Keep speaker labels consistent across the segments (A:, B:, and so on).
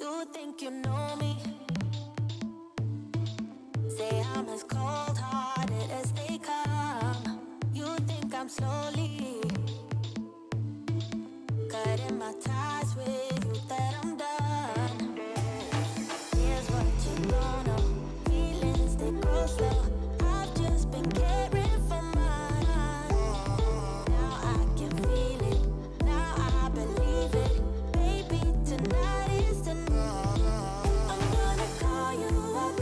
A: You think you know me? Say I'm as cold-hearted as they come. You think I'm slowly cutting my ties with you, that I'm done. Here's what you don't know. Feelings, they grow slow. I've just been caring for mine. Now I can feel it. Now I believe it. Baby, tonight is the night. I'm gonna call you up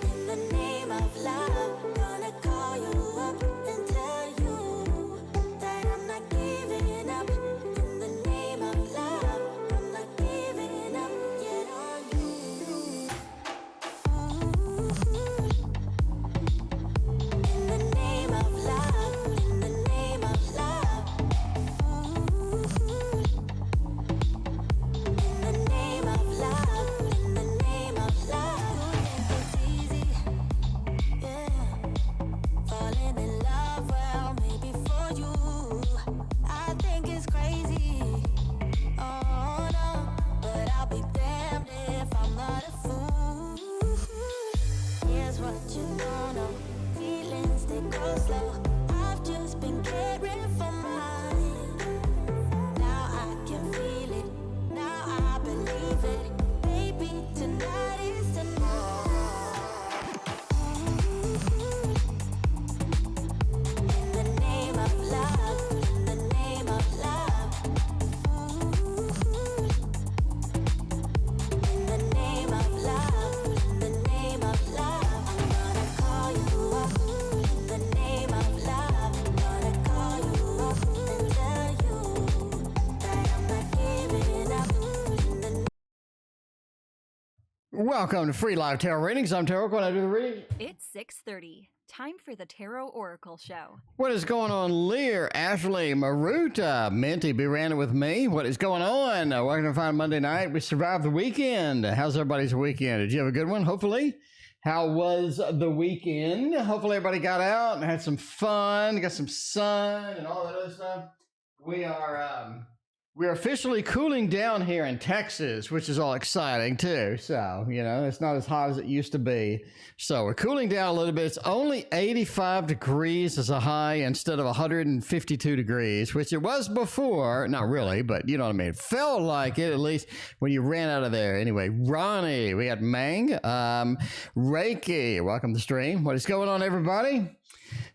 A: in the name of love. Gonna call you up and tell you that I'm not giving up. In the name of love, I'm not giving up yet on you. In the name of love, in the name of love. In the name of love, in the name of love. You think it's easy, yeah. Falling in love, well, maybe for you. I think it's crazy, oh no. But I'll be damned if I'm not a fool. Here's what you don't know. Feelings, they grow slow. I've just been caring for mine. Now I can feel it. Now I believe it. Baby, tonight is the night. In the name of love, in the name of love. In the name of love, in the name of love. I'm gonna call you up in the name of love. I'm gonna call you up and tell you that I'm not giving up. In the
B: Welcome to Free Live Tarot Readings. I'm Tarot. When I do the reading,
C: It's 6:30. Time for the Tarot Oracle Show.
B: what is going on, Lear, Ashley, Maruta, Minty, be random with me? What is going on? Welcome to Fine Monday night. We survived the weekend. How's everybody's weekend? Did you have a good one? Hopefully. How was the weekend? Hopefully everybody got out and had some fun, got some sun and all that other stuff. We're officially cooling down here in Texas, which is all exciting too. So, you know, it's not as hot as it used to be. So we're cooling down a little bit. It's only 85 degrees as a high instead of 152 degrees, which it was before. Not really, but you know what I mean. It felt like it, at least when you ran out of there. Anyway, Ronnie, we got Mang, Reiki, welcome to the stream. What is going on, everybody?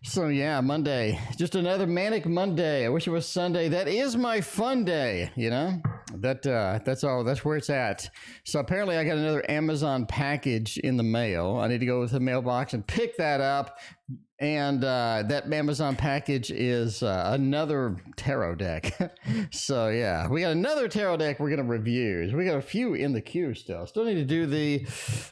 B: So yeah, Monday, just another manic Monday. I wish it was Sunday. That is my fun day, you know. That's all. That's where it's at. So apparently, I got another Amazon package in the mail. I need to go to the mailbox and pick that up. And that Amazon package is another tarot deck. So yeah, we got another tarot deck we're gonna review. We got a few in the queue still. Still need to do the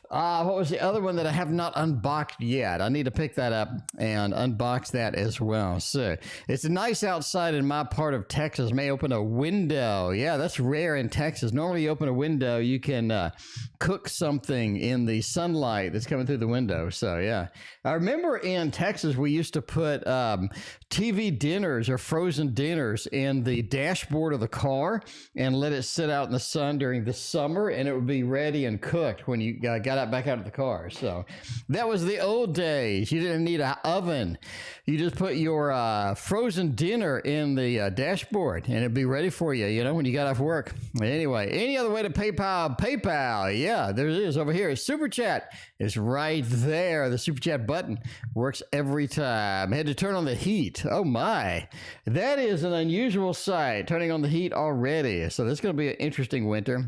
B: what was the other one that I have not unboxed yet? I need to pick that up and unbox that as well. So it's nice outside in my part of Texas. May open a window. Yeah, that's rare in Texas. Normally you open a window, you can cook something in the sunlight that's coming through the window. So yeah, I remember in Texas we used to put TV dinners or frozen dinners in the dashboard of the car and let it sit out in the sun during the summer, and it would be ready and cooked when you got back out of the car. So that was the old days. You didn't need an oven. You just put your frozen dinner in the dashboard and it'd be ready for you, you know, when you got off work. Anyway, any other way to PayPal? PayPal, yeah, there it is over here. Super Chat is right there. The Super Chat button works every time. I had to turn on the heat. Oh my, that is an unusual sight, turning on the heat already. So this is going to be an interesting winter.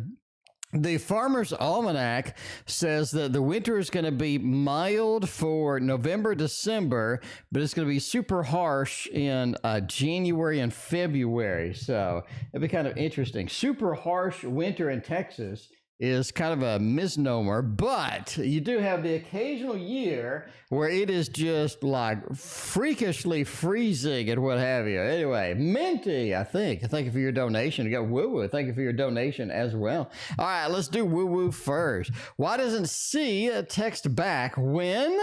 B: The Farmer's Almanac says that the winter is going to be mild for November, December, but it's going to be super harsh in January and February. So it'll be kind of interesting. Super harsh winter in Texas is kind of a misnomer, but you do have the occasional year where it is just like freakishly freezing and what have you. Anyway, Minty, thank you for your donation. You got Woo Woo, thank you for your donation as well. All right, let's do Woo Woo first. Why doesn't C text back when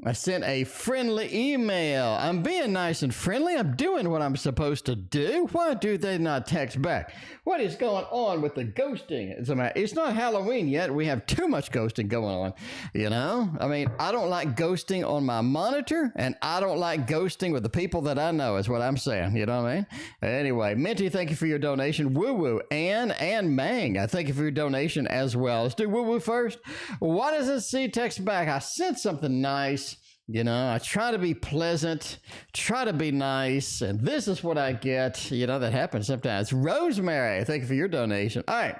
B: I sent a friendly email? I'm being nice and friendly. I'm doing what I'm supposed to do. Why do they not text back? What is going on with the ghosting? It's not Halloween yet. We have too much ghosting going on, you know? I mean, I don't like ghosting on my monitor, and I don't like ghosting with the people that I know, is what I'm saying. You know what I mean? Anyway, Minty, thank you for your donation. Woo Woo, Ann, and Mang, I thank you for your donation as well. Let's do Woo Woo first. Why does it see text back? I sent something nice. You know, I try to be pleasant, try to be nice, and this is what I get. You know, that happens sometimes. Rosemary, thank you for your donation. All right.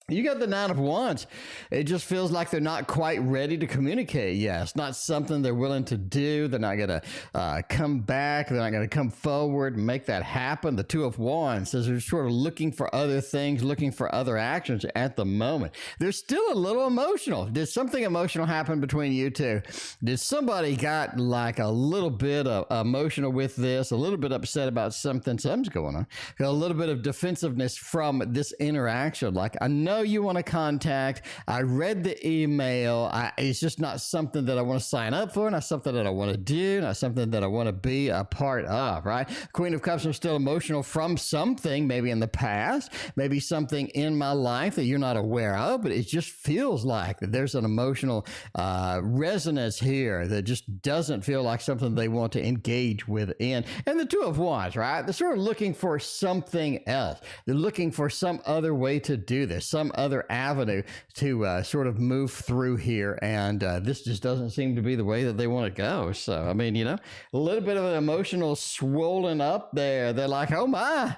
B: You got the 9 of Wands. It just feels like they're not quite ready to communicate. Yeah, it's not something they're willing to do. They're not going to come back. They're not going to come forward and make that happen. The 2 of Wands says they're sort of looking for other things, looking for other actions at the moment. They're still a little emotional. Did something emotional happen between you two? Did somebody got like a little bit of emotional with this, a little bit upset about something? Something's going on. Got a little bit of defensiveness from this interaction. Like, I know you want to contact. I read the email. It's just not something that I want to sign up for, not something that I want to do, not something that I want to be a part of, right? Queen of Cups are still emotional from something, maybe in the past, maybe something in my life that you're not aware of, but it just feels like that there's an emotional resonance here that just doesn't feel like something they want to engage within. And the 2 of Wands, right? They're sort of looking for something else. They're looking for some other way to do this, some other avenue to sort of move through here, and this just doesn't seem to be the way that they want to go. So I mean, you know, a little bit of an emotional swollen up there. They're like, oh my,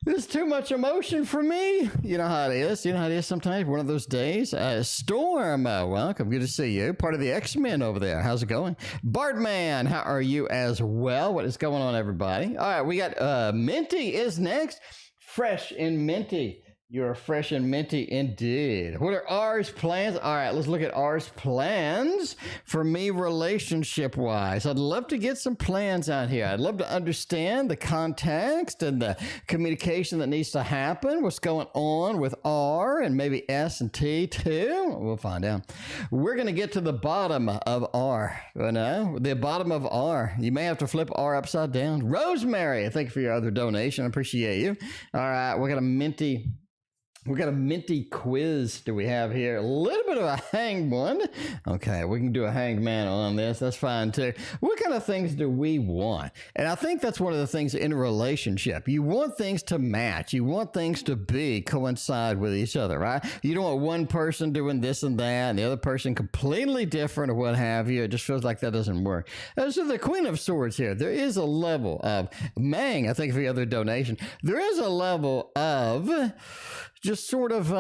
B: this is too much emotion for me. You know how it is. You know how it is sometimes. One of those days. Storm, welcome. Good to see you. Part of the X-Men over there. How's it going? Bartman, how are you as well? What is going on, everybody? All right, we got Minty is next. Fresh and Minty. You're fresh and minty indeed. What are R's plans? All right, let's look at R's plans for me relationship-wise. I'd love to get some plans out here. I'd love to understand the context and the communication that needs to happen, what's going on with R and maybe S and T too. We'll find out. We're going to get to the bottom of R, you know, the bottom of R. You may have to flip R upside down. Rosemary, thank you for your other donation. I appreciate you. All right, we're going to Minty. We got a Minty quiz do we have here. A little bit of a hanged one. Okay, we can do a hanged man on this. That's fine too. What kind of things do we want? And I think that's one of the things in a relationship. You want things to match. You want things to coincide with each other, right? You don't want one person doing this and that and the other person completely different or what have you. It just feels like that doesn't work. So the Queen of Swords here, there is a level of, Mang, I think for the other donation, there is a level of just sort of,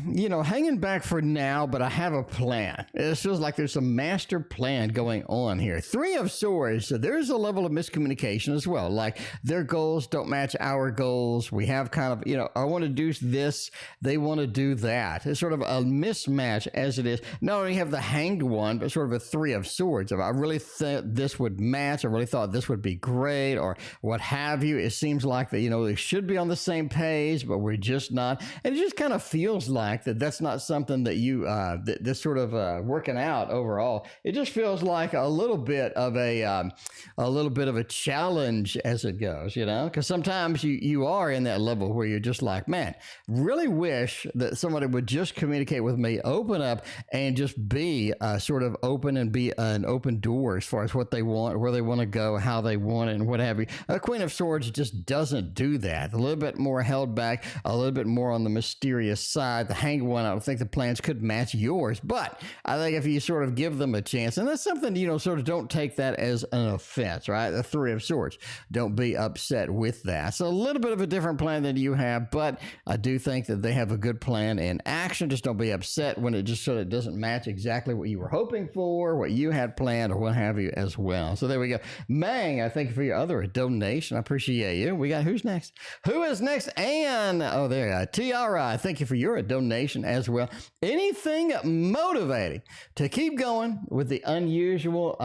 B: you know, hanging back for now, but I have a plan. It feels like there's a master plan going on here. 3 of Swords, so there's a level of miscommunication as well. Like their goals don't match our goals. We have kind of, you know, I want to do this, they want to do that. It's sort of a mismatch as it is. Not only have the Hanged one, but sort of a 3 of Swords. If I really thought this would match, I really thought this would be great, or what have you. It seems like that, you know, they should be on the same page, but we're just not. And it just kind of feels like that's not something that you that's sort of working out overall. It just feels like a little bit of a challenge as it goes, you know, because sometimes you are in that level where you're just like, man, really wish that somebody would just communicate with me, open up, and just be sort of open and be an open door as far as what they want, where they want to go, how they want it, and what have you. A Queen of Swords just doesn't do that. A little bit more held back, a little bit more on the mysterious side. The Hanged one, I don't think the plans could match yours, but I think if you sort of give them a chance, and that's something, you know, sort of don't take that as an offense, right? The 3 of Swords, don't be upset with that. So a little bit of a different plan than you have, but I do think that they have a good plan in action. Just don't be upset when it just sort of doesn't match exactly what you were hoping for, what you had planned, or what have you as well. So there we go. Mang, I thank you for your other donation. I appreciate you. We got who's next? Who is next? Ann. Oh, there. Tiara, thank you for your donation as well. Anything motivating to keep going with the unusual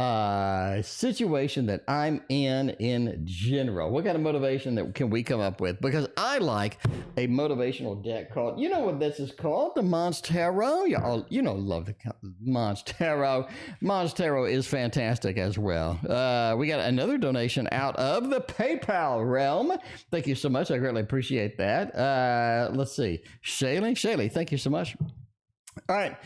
B: situation that I'm in general? What kind of motivation that can we come up with? Because I like a motivational deck called, you know what this is called? The Mons Tarot. You know, love the Mons Tarot. Mons Tarot is fantastic as well. We got another donation out of the PayPal realm. Thank you so much. I greatly appreciate that. Let's see. Shaily, thank you so much. All right.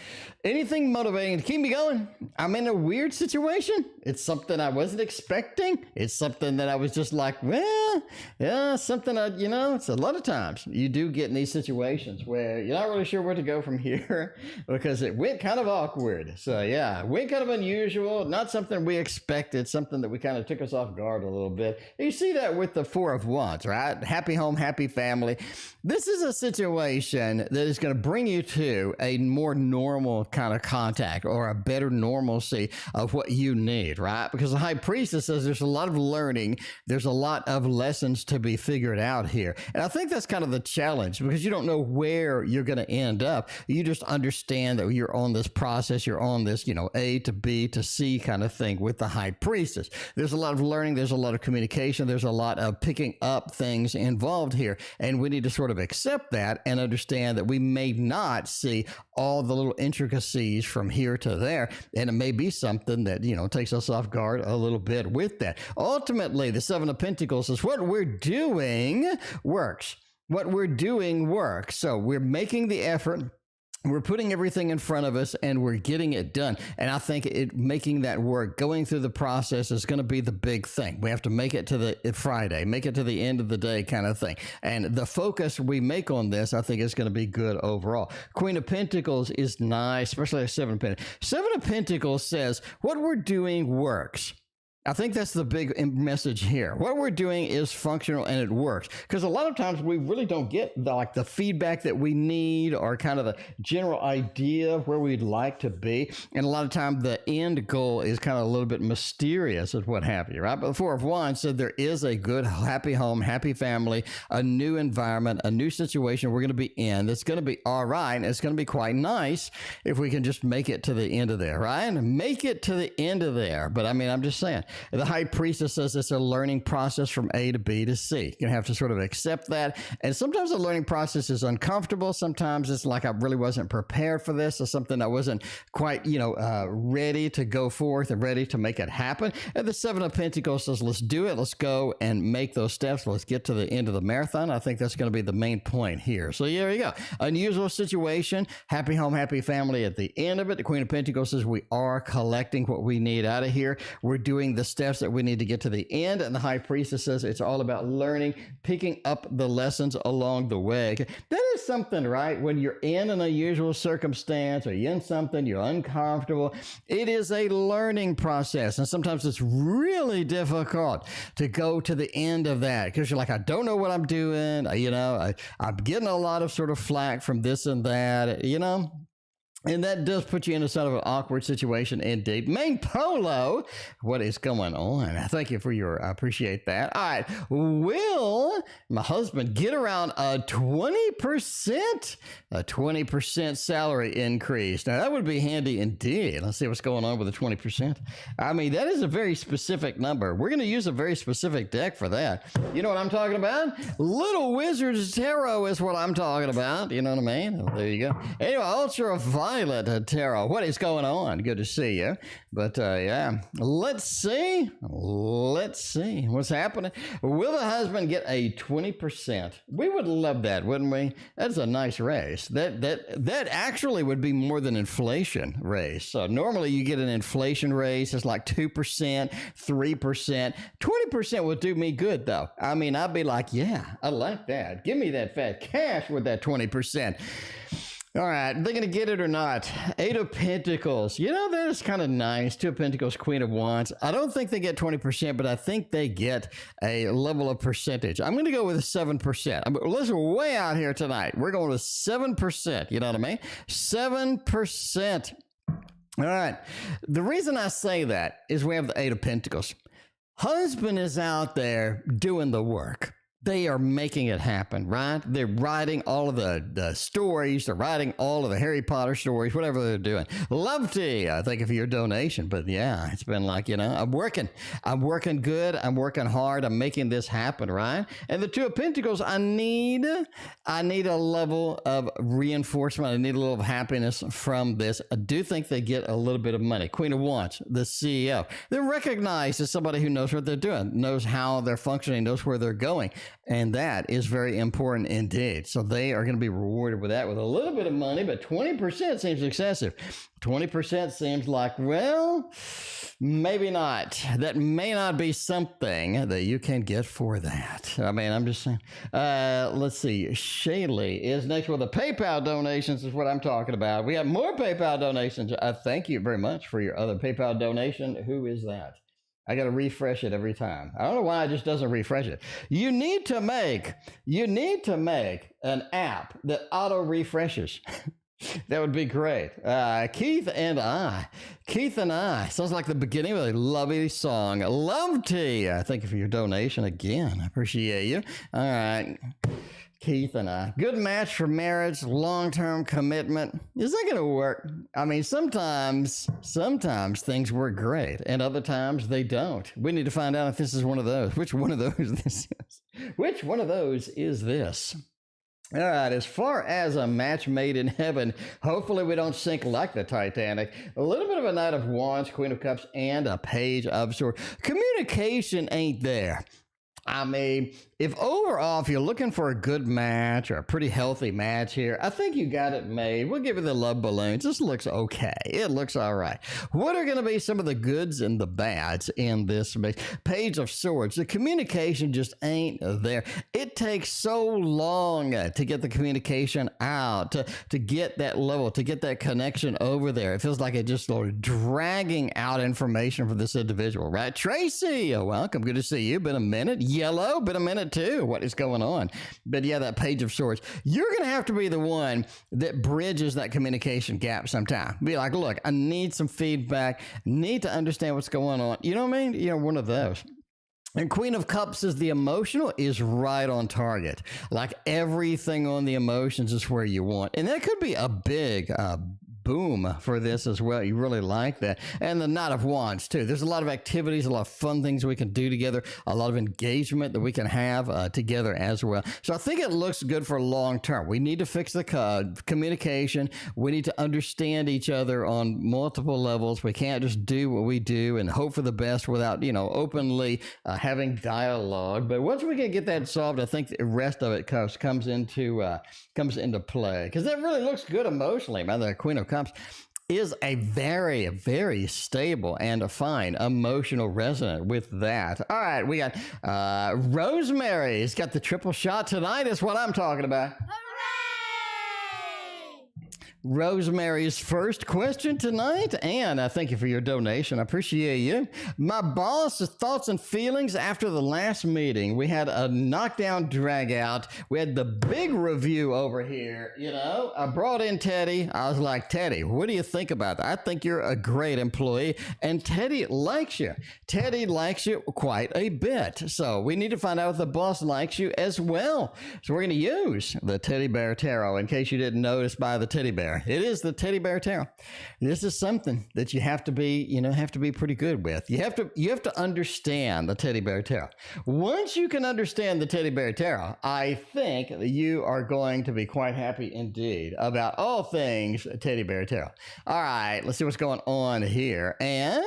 B: Anything motivating to keep me going? I'm in a weird situation. It's something I wasn't expecting. It's something that I was just like, well, yeah, something it's a lot of times you do get in these situations where you're not really sure where to go from here because it went kind of awkward. So yeah, it went kind of unusual, not something we expected, something that we kind of took us off guard a little bit. You see that with the Four of Wands, right? Happy home, happy family. This is a situation that is going to bring you to a more normal kind of contact or a better normalcy of what you need, right? Because the High Priestess says there's a lot of learning. There's a lot of lessons to be figured out here. And I think that's kind of the challenge because you don't know where you're going to end up. You just understand that you're on this process. You're on this, A to B to C kind of thing with the High Priestess. There's a lot of learning. There's a lot of communication. There's a lot of picking up things involved here. And we need to sort of accept that and understand that we may not see all the little intricacies from here to there. And it may be something that, takes us off guard a little bit with that. Ultimately, the Seven of Pentacles is what we're doing works. What we're doing works. So we're making the effort. We're putting everything in front of us and we're getting it done. And I think making that work, going through the process is going to be the big thing. We have to make it to the Friday, make it to the end of the day kind of thing. And the focus we make on this, I think is going to be good overall. Queen of Pentacles is nice, especially a Seven of Pentacles. Seven of Pentacles says what we're doing works. I think that's the big message here. What we're doing is functional and it works. Because a lot of times we really don't get the feedback that we need or kind of the general idea of where we'd like to be. And a lot of times the end goal is kind of a little bit mysterious as what have you, right? But the Four of Wands said there is a good, happy home, happy family, a new environment, a new situation we're going to be in. That's going to be all right. It's going to be quite nice if we can just make it to the end of there, right? Make it to the end of there. But I mean, I'm just saying. The High Priestess says it's a learning process from A to B to C. You're going to have to sort of accept that. And sometimes the learning process is uncomfortable. Sometimes it's like I really wasn't prepared for this or something I wasn't quite, ready to go forth and ready to make it happen. And the Seven of Pentacles says, let's do it. Let's go and make those steps. Let's get to the end of the marathon. I think that's going to be the main point here. So there you go. Unusual situation. Happy home, happy family at the end of it. The Queen of Pentacles says we are collecting what we need out of here. We're doing the steps that we need to get to the end. And the High Priestess says it's all about learning, picking up the lessons along the way. That is something, right? When you're in an unusual circumstance or you're in something, you're uncomfortable, it is a learning process. And sometimes it's really difficult to go to the end of that because you're like, I don't know what I'm doing. I'm getting a lot of sort of flack from this and that, And that does put you in a sort of an awkward situation indeed. Main Polo, what is going on? Thank you for I appreciate that. All right. Will my husband get around a 20% salary increase? Now, that would be handy indeed. Let's see what's going on with the 20%. I mean, that is a very specific number. We're going to use a very specific deck for that. You know what I'm talking about? Little Wizard's Tarot is what I'm talking about. You know what I mean? Well, there you go. Anyway, Ultraviolet Tarot. What is going on? Good to see you. But yeah, let's see what's happening. Will the husband get a 20%? We would love that, wouldn't we? That's a nice raise. That actually would be more than inflation raise. So normally you get an inflation raise. It's like 2%, 3%. 20% would do me good though. I mean, I'd be like, yeah, I like that. Give me that fat cash with that 20%. All right, they're going to get it or not. Eight of Pentacles. That is kind of nice. Two of Pentacles, Queen of Wands. I don't think they get 20%, but I think they get a level of percentage. I'm going to go with 7%. Listen, we're way out here tonight. We're going with 7%. You know what I mean? 7%. All right. The reason I say that is we have the Eight of Pentacles. Husband is out there doing the work. They are making it happen, right? They're writing all of the stories. They're writing all of the Harry Potter stories, whatever they're doing. Lovety, thank you for your donation. But yeah, it's been like, I'm working good. I'm working hard. I'm making this happen, right? And the Two of Pentacles, I need a level of reinforcement. I need a little of happiness from this. I do think they get a little bit of money. Queen of Wands, the CEO. They're recognized as somebody who knows what they're doing, knows how they're functioning, knows where they're going. And that is very important indeed. So they are going to be rewarded with that with a little bit of money, but 20% seems excessive. 20% seems like, well, maybe not. That may not be something that you can get for that. I mean, I'm just saying. Let's see. Shaily is next with the PayPal donations is what I'm talking about. We have more PayPal donations. Thank you very much for your other PayPal donation. Who is that? I got to refresh it every time. I don't know why it just doesn't refresh it. You need to make an app that auto refreshes. That would be great. Keith and I. Sounds like the beginning of a lovely song. Lovety. Thank you for your donation again. I appreciate you. All right. Keith and I. Good match for marriage, long-term commitment. Is that going to work? I mean, sometimes things work great, and other times they don't. We need to find out if this is one of those. Which one of those this is? Which one of those is this? All right, as far as a match made in heaven, hopefully we don't sink like the Titanic. A little bit of a Knight of Wands, Queen of Cups, and a Page of Swords. Communication ain't there. I mean, if overall, if you're looking for a good match or a pretty healthy match here, I think you got it made. We'll give you the love balloons. This looks okay. It looks all right. What are going to be some of the goods and the bads in this mix? Page of Swords. The communication just ain't there. It takes so long to get the communication out, to get that level, to get that connection over there. It feels like it just started dragging out information from this individual, right? Tracy, welcome. Good to see you. Been a minute. Yellow, been a minute too. What is going on? But yeah, that Page of Swords. You're going to have to be the one that bridges that communication gap sometime. Be like, look, I need some feedback. Need to understand what's going on. You know what I mean? You know, one of those. And Queen of Cups is the emotional is right on target. Like everything on the emotions is where you want. And that could be a big boom for this as well. You really like that. And the Knight of Wands too. There's a lot of activities, a lot of fun things we can do together, a lot of engagement that we can have together as well. So I think it looks good for long term. We need to fix the communication. We need to understand each other on multiple levels. We can't just do what we do and hope for the best without, you know, openly having dialogue. But once we can get that solved, I think the rest of it comes into play, because that really looks good emotionally. Man, the Queen of Cups is a very, very stable and a fine emotional resonant with that. All right, we got Rosemary's got the triple shot tonight is what I'm talking about. Rosemary's first question tonight, and I thank you for your donation. I appreciate you. My boss' thoughts and feelings after the last meeting. We had a knockdown drag out. We had the big review over here. You know, I brought in Teddy. I was like, Teddy, what do you think about that? I think you're a great employee, and Teddy likes you. Teddy likes you quite a bit. So we need to find out if the boss likes you as well. So we're going to use the Teddy Bear Tarot in case you didn't notice by the teddy bear. It is the Teddy Bear Tarot. This is something that you have to be pretty good with. You have to understand the Teddy Bear Tarot. Once you can understand the Teddy Bear Tarot, I think that you are going to be quite happy indeed about all things Teddy Bear Tarot. All right, let's see what's going on here and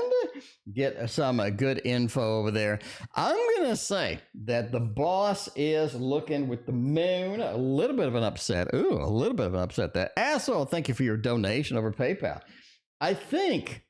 B: get some good info over there. I'm going to say that the boss is looking with the moon. A little bit of an upset. Ooh, a little bit of an upset there. Assel, thank you for your donation over PayPal. I think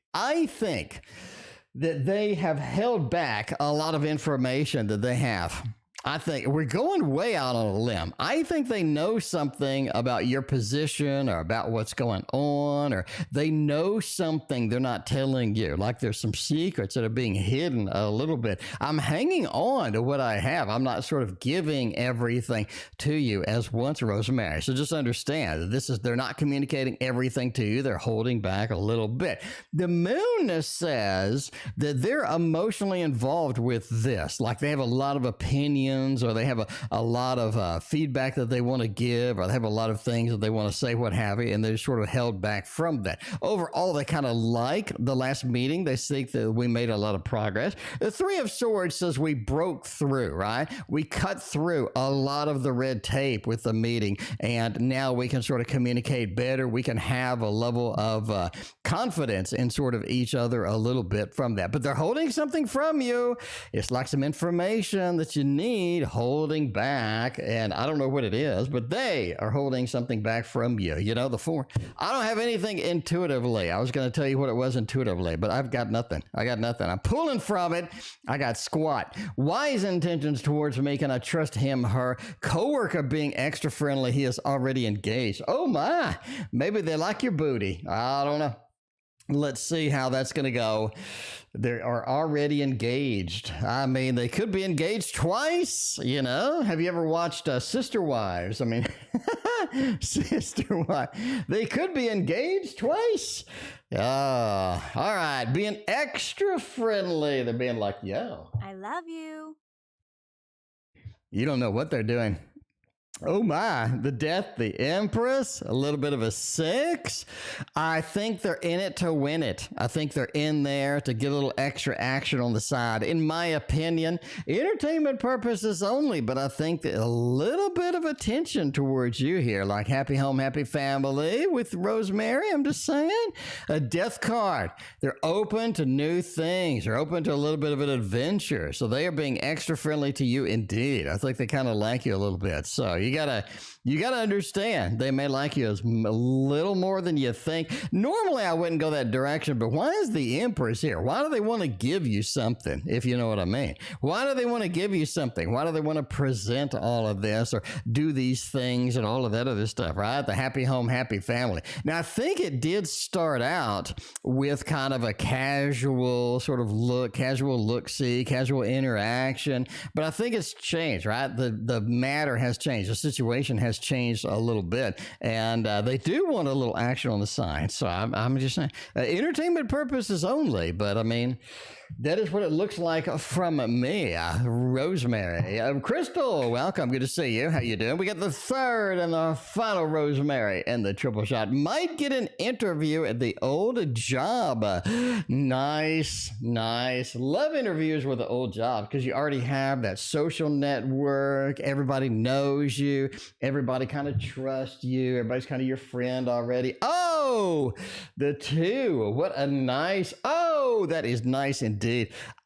B: that they have held back a lot of information that they have. I think we're going way out on a limb. I think they know something about your position or about what's going on, or they know something they're not telling you. Like there's some secrets that are being hidden a little bit. I'm hanging on to what I have. I'm not sort of giving everything to you as once, Rosemary. So just understand that they're not communicating everything to you. They're holding back a little bit. The moon says that they're emotionally involved with this. Like they have a lot of opinions, or they have a lot of feedback that they want to give, or they have a lot of things that they want to say, what have you, and they're sort of held back from that. Overall, they kind of like the last meeting. They think that we made a lot of progress. The Three of Swords says we broke through, right? We cut through a lot of the red tape with the meeting, and now we can sort of communicate better. We can have a level of confidence in sort of each other a little bit from that. But they're holding something from you. It's like some information that you need. need holding back, and I don't know what it is, but they are holding something back from you. You know, the four. I don't have anything intuitively. I was going to tell you what it was intuitively, but I've got nothing. I got nothing. I'm pulling from it. I got squat. Wise intentions towards me. Can I trust him, her? Coworker being extra friendly. He is already engaged. Oh my. Maybe they like your booty. I don't know. Let's see how that's going to go. They are already engaged. I mean, they could be engaged twice, you know? Have you ever watched Sister Wives? I mean, Sister Wives. They could be engaged twice. All right. Being extra friendly. They're being like, yo.
C: I love you.
B: You don't know what they're doing. Oh my, the Death, the Empress, a little bit of a 6. I think they're in it to win it. I think they're in there to get a little extra action on the side. In my opinion, entertainment purposes only, but I think that a little bit of attention towards you here, like happy home, happy family with Rosemary. I'm just saying. A Death card. They're open to new things. They're open to a little bit of an adventure. So they are being extra friendly to you indeed. I think they kind of like you a little bit. So you gotta understand they may like you as a little more than you think. Normally I wouldn't go that direction, but why is the Empress here? Why do they want to give you something, if you know what I mean? Why do they want to give you something? Why do they want to present all of this or do these things and all of that other stuff, right? The happy home, happy family. Now I think it did start out with kind of a casual sort of look, casual look-see, casual interaction, but I think it's changed, right? The matter has changed. The situation has changed a little bit, and they do want a little action on the side. So I'm just saying, entertainment purposes only, but I mean, that is what it looks like from me, Rosemary. Crystal, welcome. Good to see you. How you doing? We got the third and the final Rosemary in the triple shot. Might get an interview at the old job. Nice, nice. Love interviews with the old job because you already have that social network. Everybody knows you. Everybody kind of trusts you. Everybody's kind of your friend already. Oh, the 2. What a nice. Oh, that is nice indeed.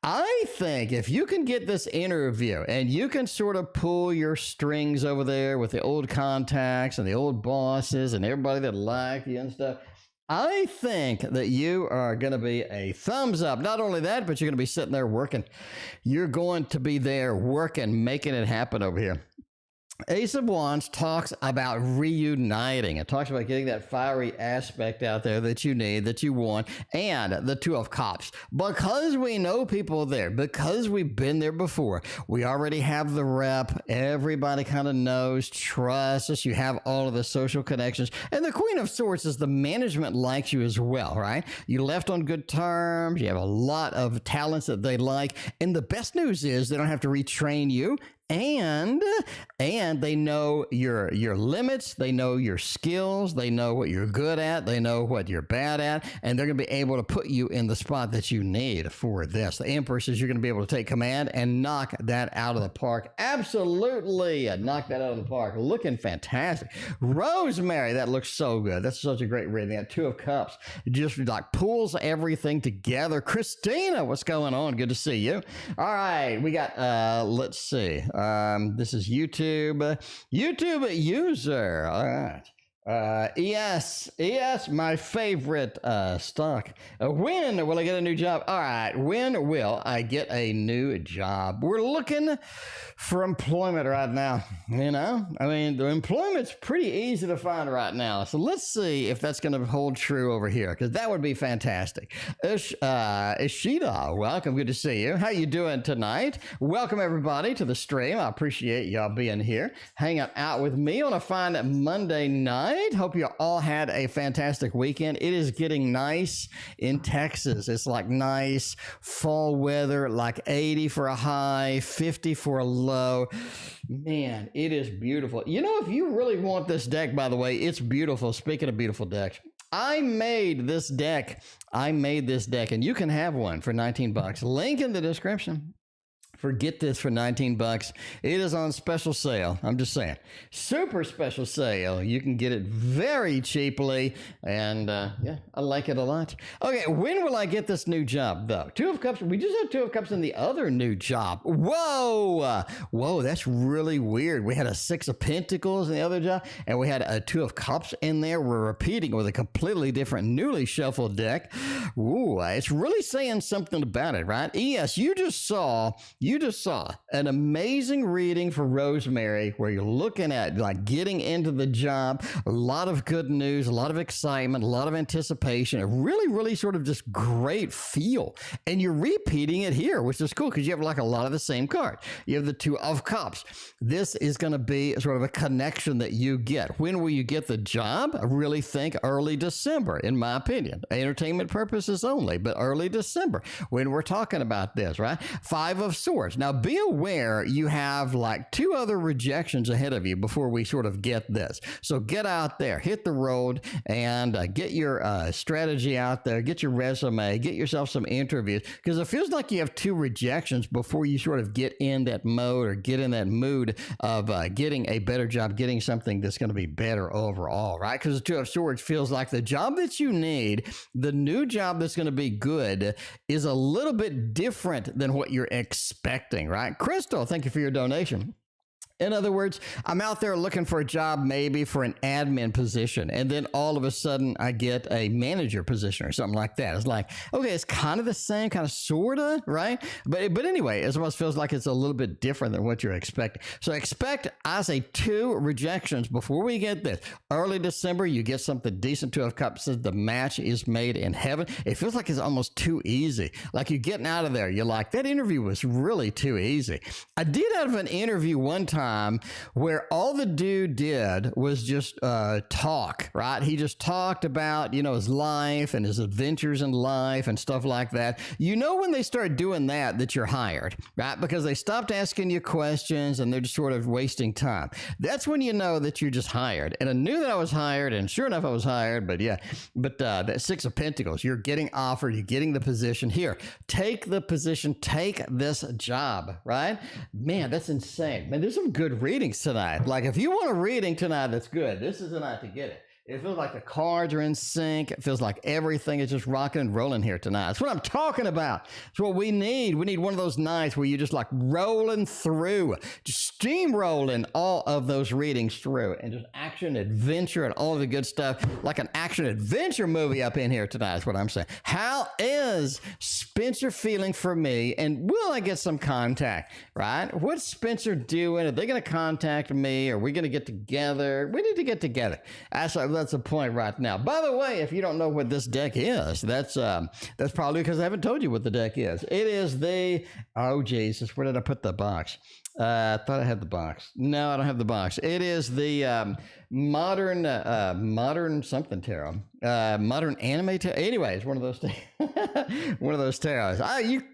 B: I think if you can get this interview and you can sort of pull your strings over there with the old contacts and the old bosses and everybody that like you and stuff, I think that you are going to be a thumbs up. Not only that, but you're going to be sitting there working. You're going to be there working, making it happen over here. Ace of Wands talks about reuniting. It talks about getting that fiery aspect out there that you need, that you want, and the 2 of Cups. Because we know people there, because we've been there before, we already have the rep. Everybody kind of knows, trusts us. You have all of the social connections. And the Queen of Swords is the management likes you as well, right? You left on good terms. You have a lot of talents that they like. And the best news is they don't have to retrain you. And they know your limits, they know your skills, they know what you're good at, they know what you're bad at, and they're going to be able to put you in the spot that you need for this. The Empress is you're going to be able to take command and knock that out of the park. Absolutely, knock that out of the park. Looking fantastic. Rosemary, that looks so good. That's such a great reading. That 2 of Cups just like pulls everything together. Christina, what's going on? Good to see you. All right, we got, let's see. This is YouTube user. All right. ES, my favorite stock. When will I get a new job? All right, when will I get a new job? We're looking for employment right now, you know? I mean, the employment's pretty easy to find right now. So let's see if that's going to hold true over here, because that would be fantastic. Ishida, welcome. Good to see you. How you doing tonight? Welcome, everybody, to the stream. I appreciate y'all being here, hanging out with me on a fine Monday night. Hope you all had a fantastic weekend. It is getting nice in Texas. It's like nice fall weather, like 80 for a high, 50 for a low. Man, it is beautiful. You know, if you really want this deck, by the way, it's beautiful. Speaking of beautiful decks, I made this deck, and you can have one for $19. Link in the description Forget this for 19 bucks. It is on special sale. I'm just saying. Super special sale. You can get it very cheaply. And yeah, I like it a lot. Okay, when will I get this new job, though? Two of Cups. We just have Two of Cups in the other new job. Whoa. Whoa, that's really weird. We had a Six of Pentacles in the other job, and we had a Two of Cups in there. We're repeating with a completely different, newly shuffled deck. Ooh, it's really saying something about it, right? Yes, you just saw an amazing reading for Rosemary where you're looking at like getting into the job, a lot of good news, a lot of excitement, a lot of anticipation, a really sort of just great feel. And you're repeating it here, which is cool because you have like a lot of the same card. You have the Two of Cups. This is going to be sort of a connection that you get. When will you get the job? I really think early December, in my opinion. Entertainment purposes only, but early December when we're talking about this, right? Five of Swords. Now, be aware you have like two other rejections ahead of you before we sort of get this. So get out there, hit the road, and get your strategy out there, get your resume, get yourself some interviews, because it feels like you have two rejections before you sort of get in that mode or get in that mood of getting a better job, getting something that's going to be better overall, right? Because the Two of Swords feels like the job that you need, the new job that's going to be good, is a little bit different than what you're expecting, right? Crystal, thank you for your donation. In other words, I'm out there looking for a job, maybe for an admin position, and then all of a sudden I get a manager position or something like that. It's like, okay, it's kind of the same, kind of sorta, right? But anyway, it almost feels like it's a little bit different than what you're expecting. So expect, I say, two rejections before we get this. Early December, you get something decent. Two of Cups says the match is made in heaven. It feels like it's almost too easy. Like you're getting out of there. You're like, that interview was really too easy. I did have an interview one time where all the dude did was just talk, right? He just talked about, his life and his adventures in life and stuff like that. You know when they start doing that you're hired, right? Because they stopped asking you questions and they're just sort of wasting time. That's when you know that you're just hired. And I knew that I was hired, and sure enough, I was hired. But yeah, that Six of Pentacles, you're getting offered, you're getting the position here. Take the position, take this job, right? Man, that's insane. Man, there's some good readings tonight. Like if you want a reading tonight that's good, this is the night to get it. It feels like the cards are in sync. It feels like everything is just rocking and rolling here tonight. That's what I'm talking about. It's what we need. We need one of those nights where you're just like rolling through, just steamrolling all of those readings through, and just action, adventure, and all of the good stuff. Like an action adventure movie up in here tonight is what I'm saying. How is Spencer feeling for me? And will I get some contact, right? What's Spencer doing? Are they going to contact me? Are we going to get together? We need to get together. That's the point right now. By the way, if you don't know what this deck is, that's probably because I haven't told you what the deck is. It is the, oh Jesus, where did I put the box? I thought I had the box. No, I don't have the box. It is the modern something tarot, modern anime tarot. Anyway, it's one of those one of those tarots.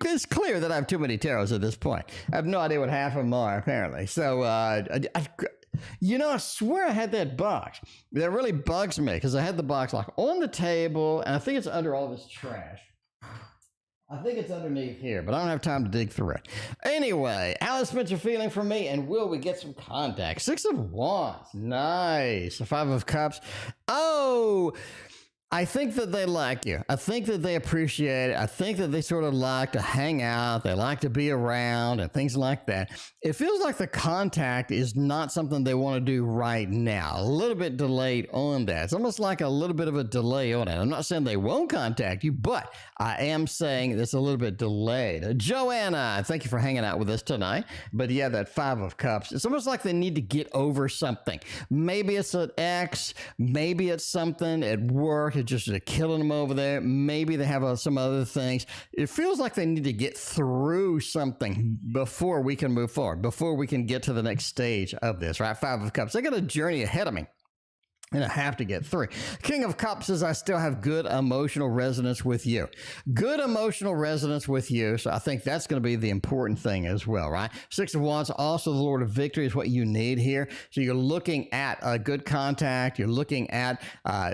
B: It's clear that I have too many tarots at this point. I have no idea what half of them are, apparently. So I swear I had that box. That really bugs me because I had the box like on the table, and I think it's under all this trash. I think it's underneath here, but I don't have time to dig through it. Anyway, how is Spencer feeling for me, and will we get some contact? Six of Wands. Nice. Five of Cups. Oh, I think that they like you. I think that they appreciate it. I think that they sort of like to hang out. They like to be around and things like that. It feels like the contact is not something they want to do right now. A little bit delayed on that. It's almost like a little bit of a delay on it. I'm not saying they won't contact you, but I am saying it's a little bit delayed. Joanna, thank you for hanging out with us tonight. But yeah, that Five of Cups. It's almost like they need to get over something. Maybe it's an ex. Maybe it's something at work. Just killing them over there. Maybe they have some other things. It feels like they need to get through something before we can move forward, before we can get to the next stage of this, right? Five of Cups. They got a journey ahead of me, and I have to get through. King of Cups says, I still have good emotional resonance with you. Good emotional resonance with you. So I think that's going to be the important thing as well, right? Six of Wands, also the Lord of Victory is what you need here. So you're looking at a good contact. You're looking at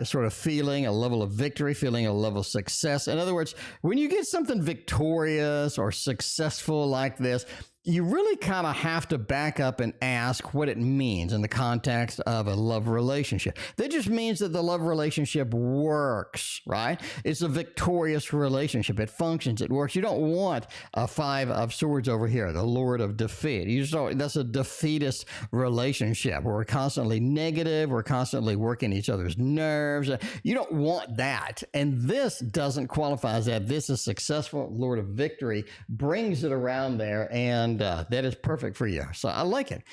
B: sort of feeling a level of victory, feeling a level of success. In other words, when you get something victorious or successful like this, you really kind of have to back up and ask what it means in the context of a love relationship. That just means that the love relationship works, right? It's a victorious relationship. It functions. It works. You don't want a 5 of Swords over here, the Lord of Defeat. You just don't, that's a defeatist relationship where we're constantly negative. We're constantly working each other's nerves. You don't want that. And this doesn't qualify as that. This is successful. Lord of Victory brings it around there, and that is perfect for you. So I like it.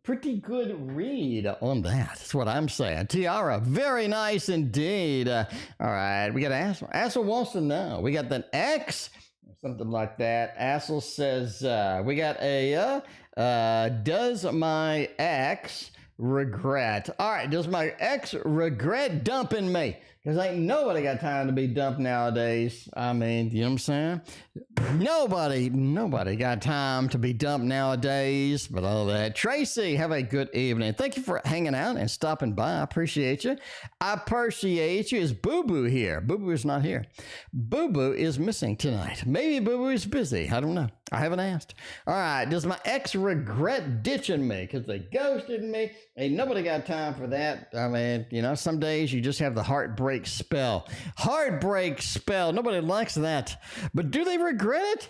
B: Pretty good read on that. That's what I'm saying. Tiara, very nice indeed. All right, we got Assel. Assel wants to know. We got the X, something like that. Assel says, we got a, does my ex regret? All right, does my ex regret dumping me? Because ain't nobody got time to be dumped nowadays. I mean, you know what I'm saying? Nobody got time to be dumped nowadays, but all that. Tracy, have a good evening. Thank you for hanging out and stopping by. I appreciate you. I appreciate you. Is BooBoo here? BooBoo is not here. BooBoo is missing tonight. Maybe BooBoo is busy. I don't know. I haven't asked. All right. Does my ex regret ditching me because they ghosted me? Ain't nobody got time for that. I mean, you know, some days you just have the heartbreak spell. Heartbreak spell. Nobody likes that. But do they regret it?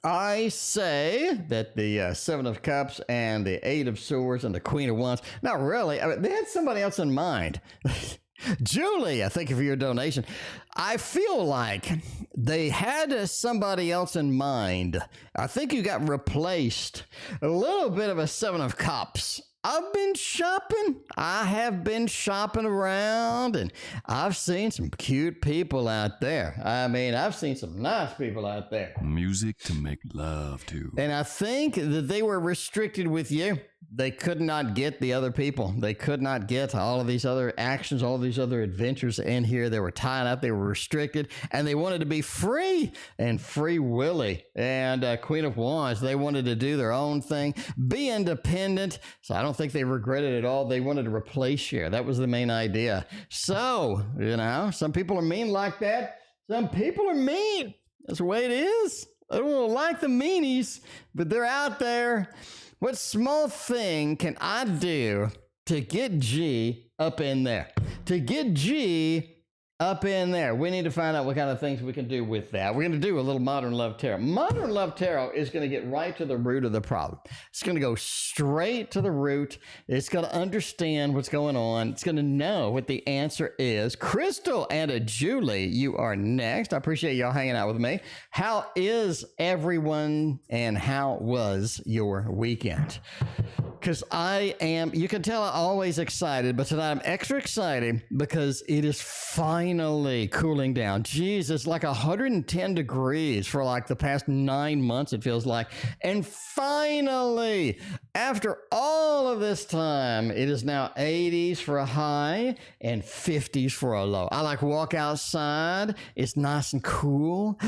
B: I say that the 7 of Cups and the 8 of Swords and the Queen of Wands, not really. I mean, they had somebody else in mind. Julie, I thank you for your donation. I feel like they had somebody else in mind. I think you got replaced. A little bit of a 7 of Cups. I've been shopping. I have been shopping around, and I've seen some cute people out there. I mean, I've seen some nice people out there.
D: Music to make love to.
B: And I think that they were restricted with you. They could not get the other people. They could not get all of these other actions, all of these other adventures in here. They were tied up. They were restricted, and they wanted to be free and free willy. And Queen of Wands, they wanted to do their own thing, be independent. So I don't think they regretted it at all. They wanted to replace you. That was the main idea. So, you know, some people are mean like that. Some people are mean. That's the way it is. I don't like the meanies, but they're out there. What small thing can I do to get G up in there? To get G up in there. We need to find out what kind of things we can do with that. We're going to do a little Modern Love Tarot. Modern Love Tarot is going to get right to the root of the problem. It's going to go straight to the root. It's going to understand what's going on. It's going to know what the answer is. Crystal and Julie, you are next. I appreciate y'all hanging out with me. How is everyone, and how was your weekend? Because I am, you can tell I'm always excited, but tonight I'm extra excited because it is finally cooling down. Jeez, it's like 110 degrees for like the past 9 months, it feels like. And finally, after all of this time, it is now 80s for a high and 50s for a low. I like walk outside. It's nice and cool.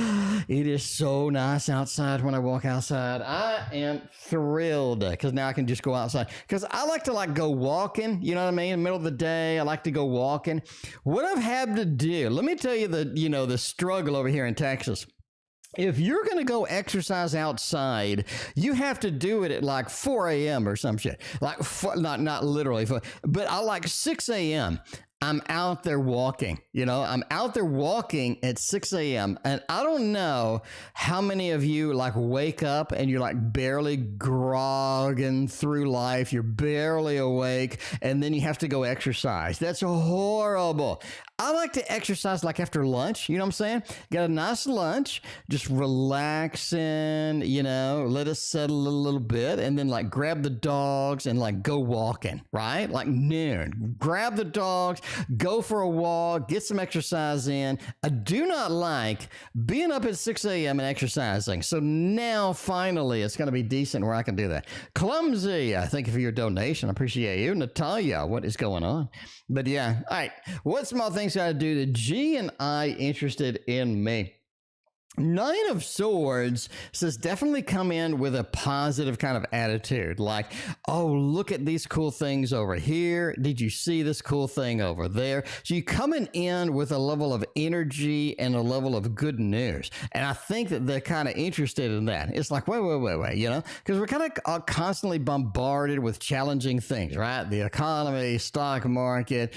B: It is so nice outside when I walk outside. I am thrilled because now I can just go outside. Because I like to go walking, you know what I mean? In the middle of the day, I like to go walking. What I've had to do, let me tell you the struggle over here in Texas. If you're going to go exercise outside, you have to do it at like 4 a.m. or some shit. Like, not literally, but I like 6 a.m. I'm out there walking, I'm out there walking at 6 a.m. And I don't know how many of you wake up and you're barely grogging through life. You're barely awake and then you have to go exercise. That's horrible. I like to exercise after lunch, you know what I'm saying? Got a nice lunch, just relaxing, let us settle a little bit and then grab the dogs and go walking, right? Like noon, grab the dogs, go for a walk, get some exercise in. I do not like being up at 6 a.m. and exercising. So now finally it's going to be decent where I can do that. Clumsy, thank you for your donation. I appreciate you. Natalia, what is going on? But yeah, all right. What small things got to do to G and I interested in me? Nine of Swords says definitely come in with a positive kind of attitude. Like, oh, look at these cool things over here. Did you see this cool thing over there? So you coming in with a level of energy and a level of good news. And I think that they're kind of interested in that. It's like, wait, you know, because we're kind of constantly bombarded with challenging things, right? The economy, stock market,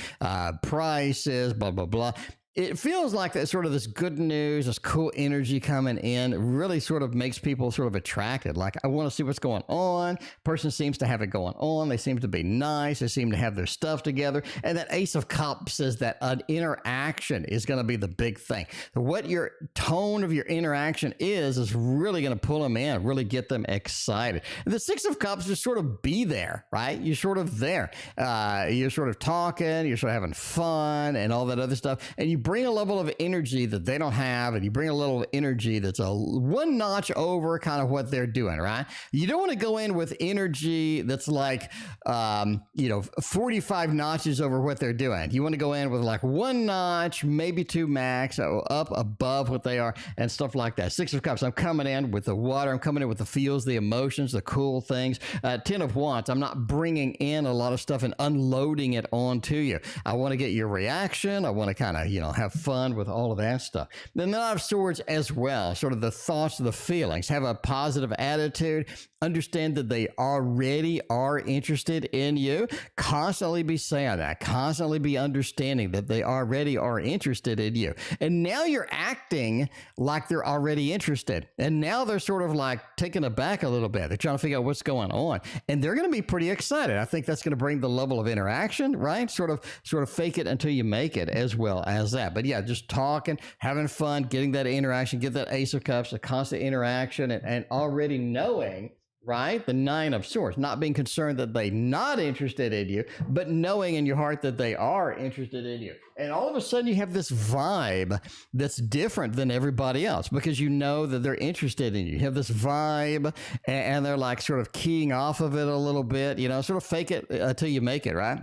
B: prices, blah, blah, blah. It feels like that sort of this good news, this cool energy coming in really sort of makes people sort of attracted. Like, I want to see what's going on. Person seems to have it going on. They seem to be nice. They seem to have their stuff together. And that Ace of Cups says that an interaction is going to be the big thing. So what your tone of your interaction is really going to pull them in, really get them excited. And the Six of Cups just sort of be there, right? You're sort of there. You're sort of talking. You're sort of having fun and all that other stuff. And you bring a level of energy that they don't have, and you bring a little energy that's a one notch over kind of what they're doing, right? You don't want to go in with energy that's like, 45 notches over what they're doing. You want to go in with like one notch, maybe two max, up above what they are and stuff like that. Six of Cups, I'm coming in with the water. I'm coming in with the feels, the emotions, the cool things. 10 of Wands, I'm not bringing in a lot of stuff and unloading it onto you. I want to get your reaction. I want to kind of, have fun with all of that stuff. Then the Knight of Swords as well, sort of the thoughts, the feelings, have a positive attitude, understand that they already are interested in you, constantly be saying that, constantly be understanding that they already are interested in you. And now you're acting like they're already interested. And now they're sort of like taken aback a little bit. They're trying to figure out what's going on. And they're going to be pretty excited. I think that's going to bring the level of interaction, right? Sort of fake it until you make it as well as that. But yeah, just talking, having fun, getting that interaction, get that Ace of Cups, a constant interaction, and already knowing, right? The Nine of Swords, not being concerned that they're not interested in you, but knowing in your heart that they are interested in you. And all of a sudden you have this vibe that's different than everybody else because you know that they're interested in you. You have this vibe and they're like sort of keying off of it a little bit, sort of fake it until you make it, right?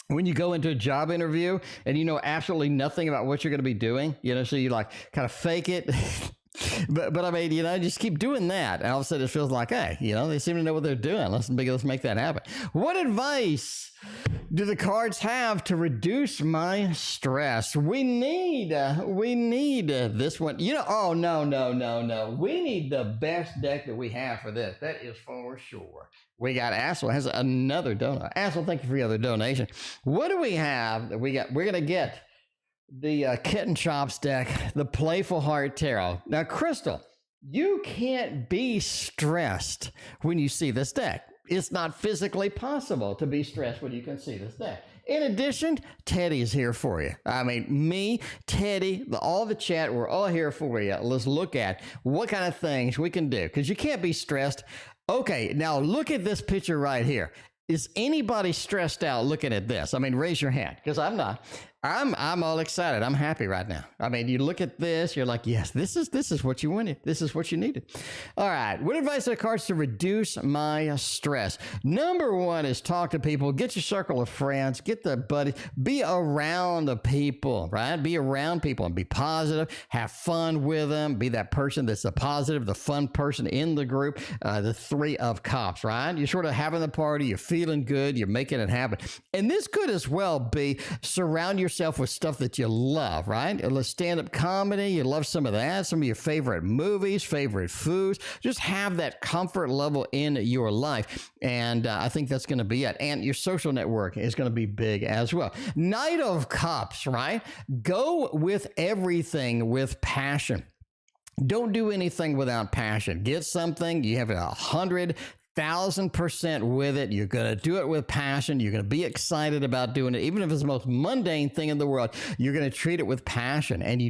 B: When you go into a job interview and you know absolutely nothing about what you're going to be doing, so you like kind of fake it. But I mean, just keep doing that. And all of a sudden it feels like, hey, they seem to know what they're doing. Let's make that happen. What advice do the cards have to reduce my stress? We need this one. Oh, no. We need the best deck that we have for this. That is for sure. We got Assel has another donation. Assel, thank you for your other donation. What do we have that we got? We're going to get the Kitten Chops deck, the Playful Heart Tarot. Now, Crystal, you can't be stressed when you see this deck. It's not physically possible to be stressed when you can see this deck. In addition, Teddy's here for you. I mean, me, Teddy, all the chat, we're all here for you. Let's look at what kind of things we can do because you can't be stressed. Okay, now look at this picture right here. Is anybody stressed out looking at this? I mean, raise your hand because I'm not. I'm all excited. I'm happy right now. I mean, you look at this, you're like, yes, this is what you wanted. This is what you needed. All right. What advice are the cards to reduce my stress? Number one is talk to people. Get your circle of friends. Get the buddies. Be around the people, right? Be around people and be positive. Have fun with them. Be that person that's the positive, the fun person in the group. The Three of Cups, right? You're sort of having the party. You're feeling good. You're making it happen. And this could as well be surround yourself with stuff that you love, right? Stand-up comedy, you love some of that, some of your favorite movies, favorite foods. Just have that comfort level in your life. And I think that's going to be it. And your social network is going to be big as well. Knight of Cups, right? Go with everything with passion. Don't do anything without passion. Get something, you have 1,000% with it. You're going to do it with passion. You're going to be excited about doing it. Even if it's the most mundane thing in the world, you're going to treat it with passion. And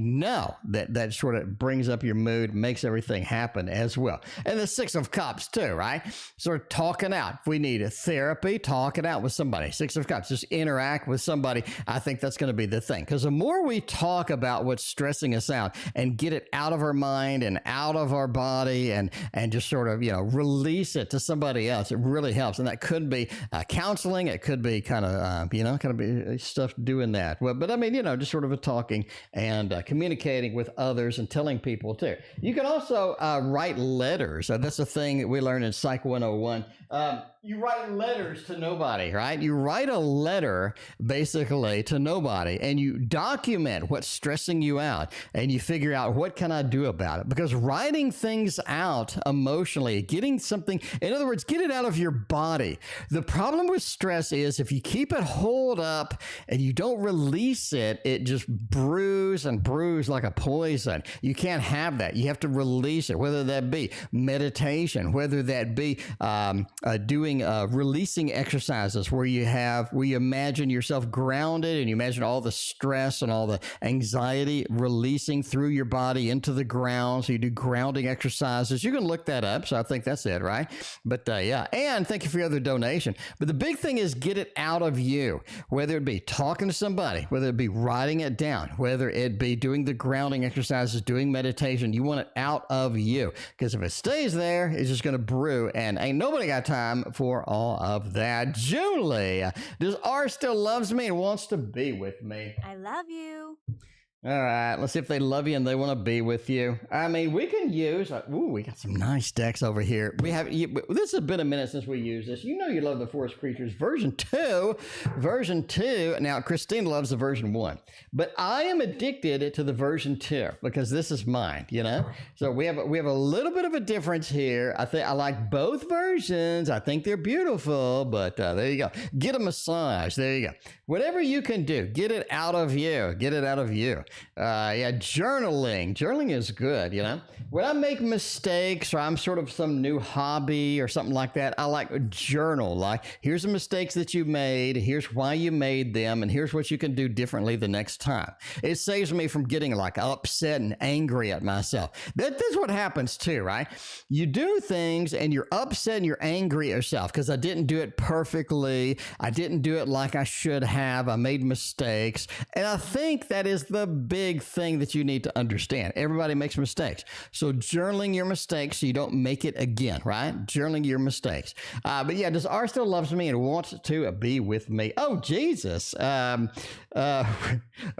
B: that sort of brings up your mood, makes everything happen as well. And the Six of Cups too, right? Sort of talking out. If we need a therapy, talk it out with somebody. Six of Cups, just interact with somebody. I think that's going to be the thing. Because the more we talk about what's stressing us out and get it out of our mind and out of our body and just sort of, release it to somebody else. It really helps. And that could be counseling. It could be kind of, be stuff doing that. Well, but I mean, just sort of a talking and communicating with others and telling people too. You can also write letters. That's a thing that we learned in Psych 101. You write letters to nobody, right? You write a letter basically to nobody and you document what's stressing you out and you figure out what can I do about it? Because writing things out emotionally, getting something, in other words, get it out of your body. The problem with stress is if you keep it holed up and you don't release it, it just brews and brews like a poison. You can't have that. You have to release it, whether that be meditation, whether that be doing releasing exercises where you imagine yourself grounded and you imagine all the stress and all the anxiety releasing through your body into the ground. So you do grounding exercises. You can look that up. So I think that's it, right? But yeah, and thank you for your other donation. But the big thing is get it out of you, whether it be talking to somebody, whether it be writing it down, whether it be doing the grounding exercises, doing meditation. You want it out of you, because if it stays there, it's just going to brew, and ain't nobody got time for all of that. Julie, does R still loves me and wants to be with me?
C: I love you.
B: All right, let's see if they love you and they want to be with you. I mean, we can use, we got some nice decks over here. This has been a minute since we used this. You know you love the Forest Creatures version 2. Now, Christine loves the version 1. But I am addicted to the version 2 because this is mine, So we have a little bit of a difference here. I like both versions. I think they're beautiful, but there you go. Get a massage. There you go. Whatever you can do, get it out of you. Get it out of you. Journaling. Journaling is good, When I make mistakes or I'm sort of some new hobby or something like that, I like a journal. Like, here's the mistakes that you made, here's why you made them, and here's what you can do differently the next time. It saves me from getting like upset and angry at myself. That's what happens too, right? You do things and you're upset and you're angry at yourself because I didn't do it perfectly. I didn't do it like I should have. I made mistakes. And I think that is the big thing that you need to understand. Everybody makes mistakes. So journaling your mistakes so you don't make it again, right? Journaling your mistakes. But yeah, does R still loves me and wants to be with me? Oh, Jesus. A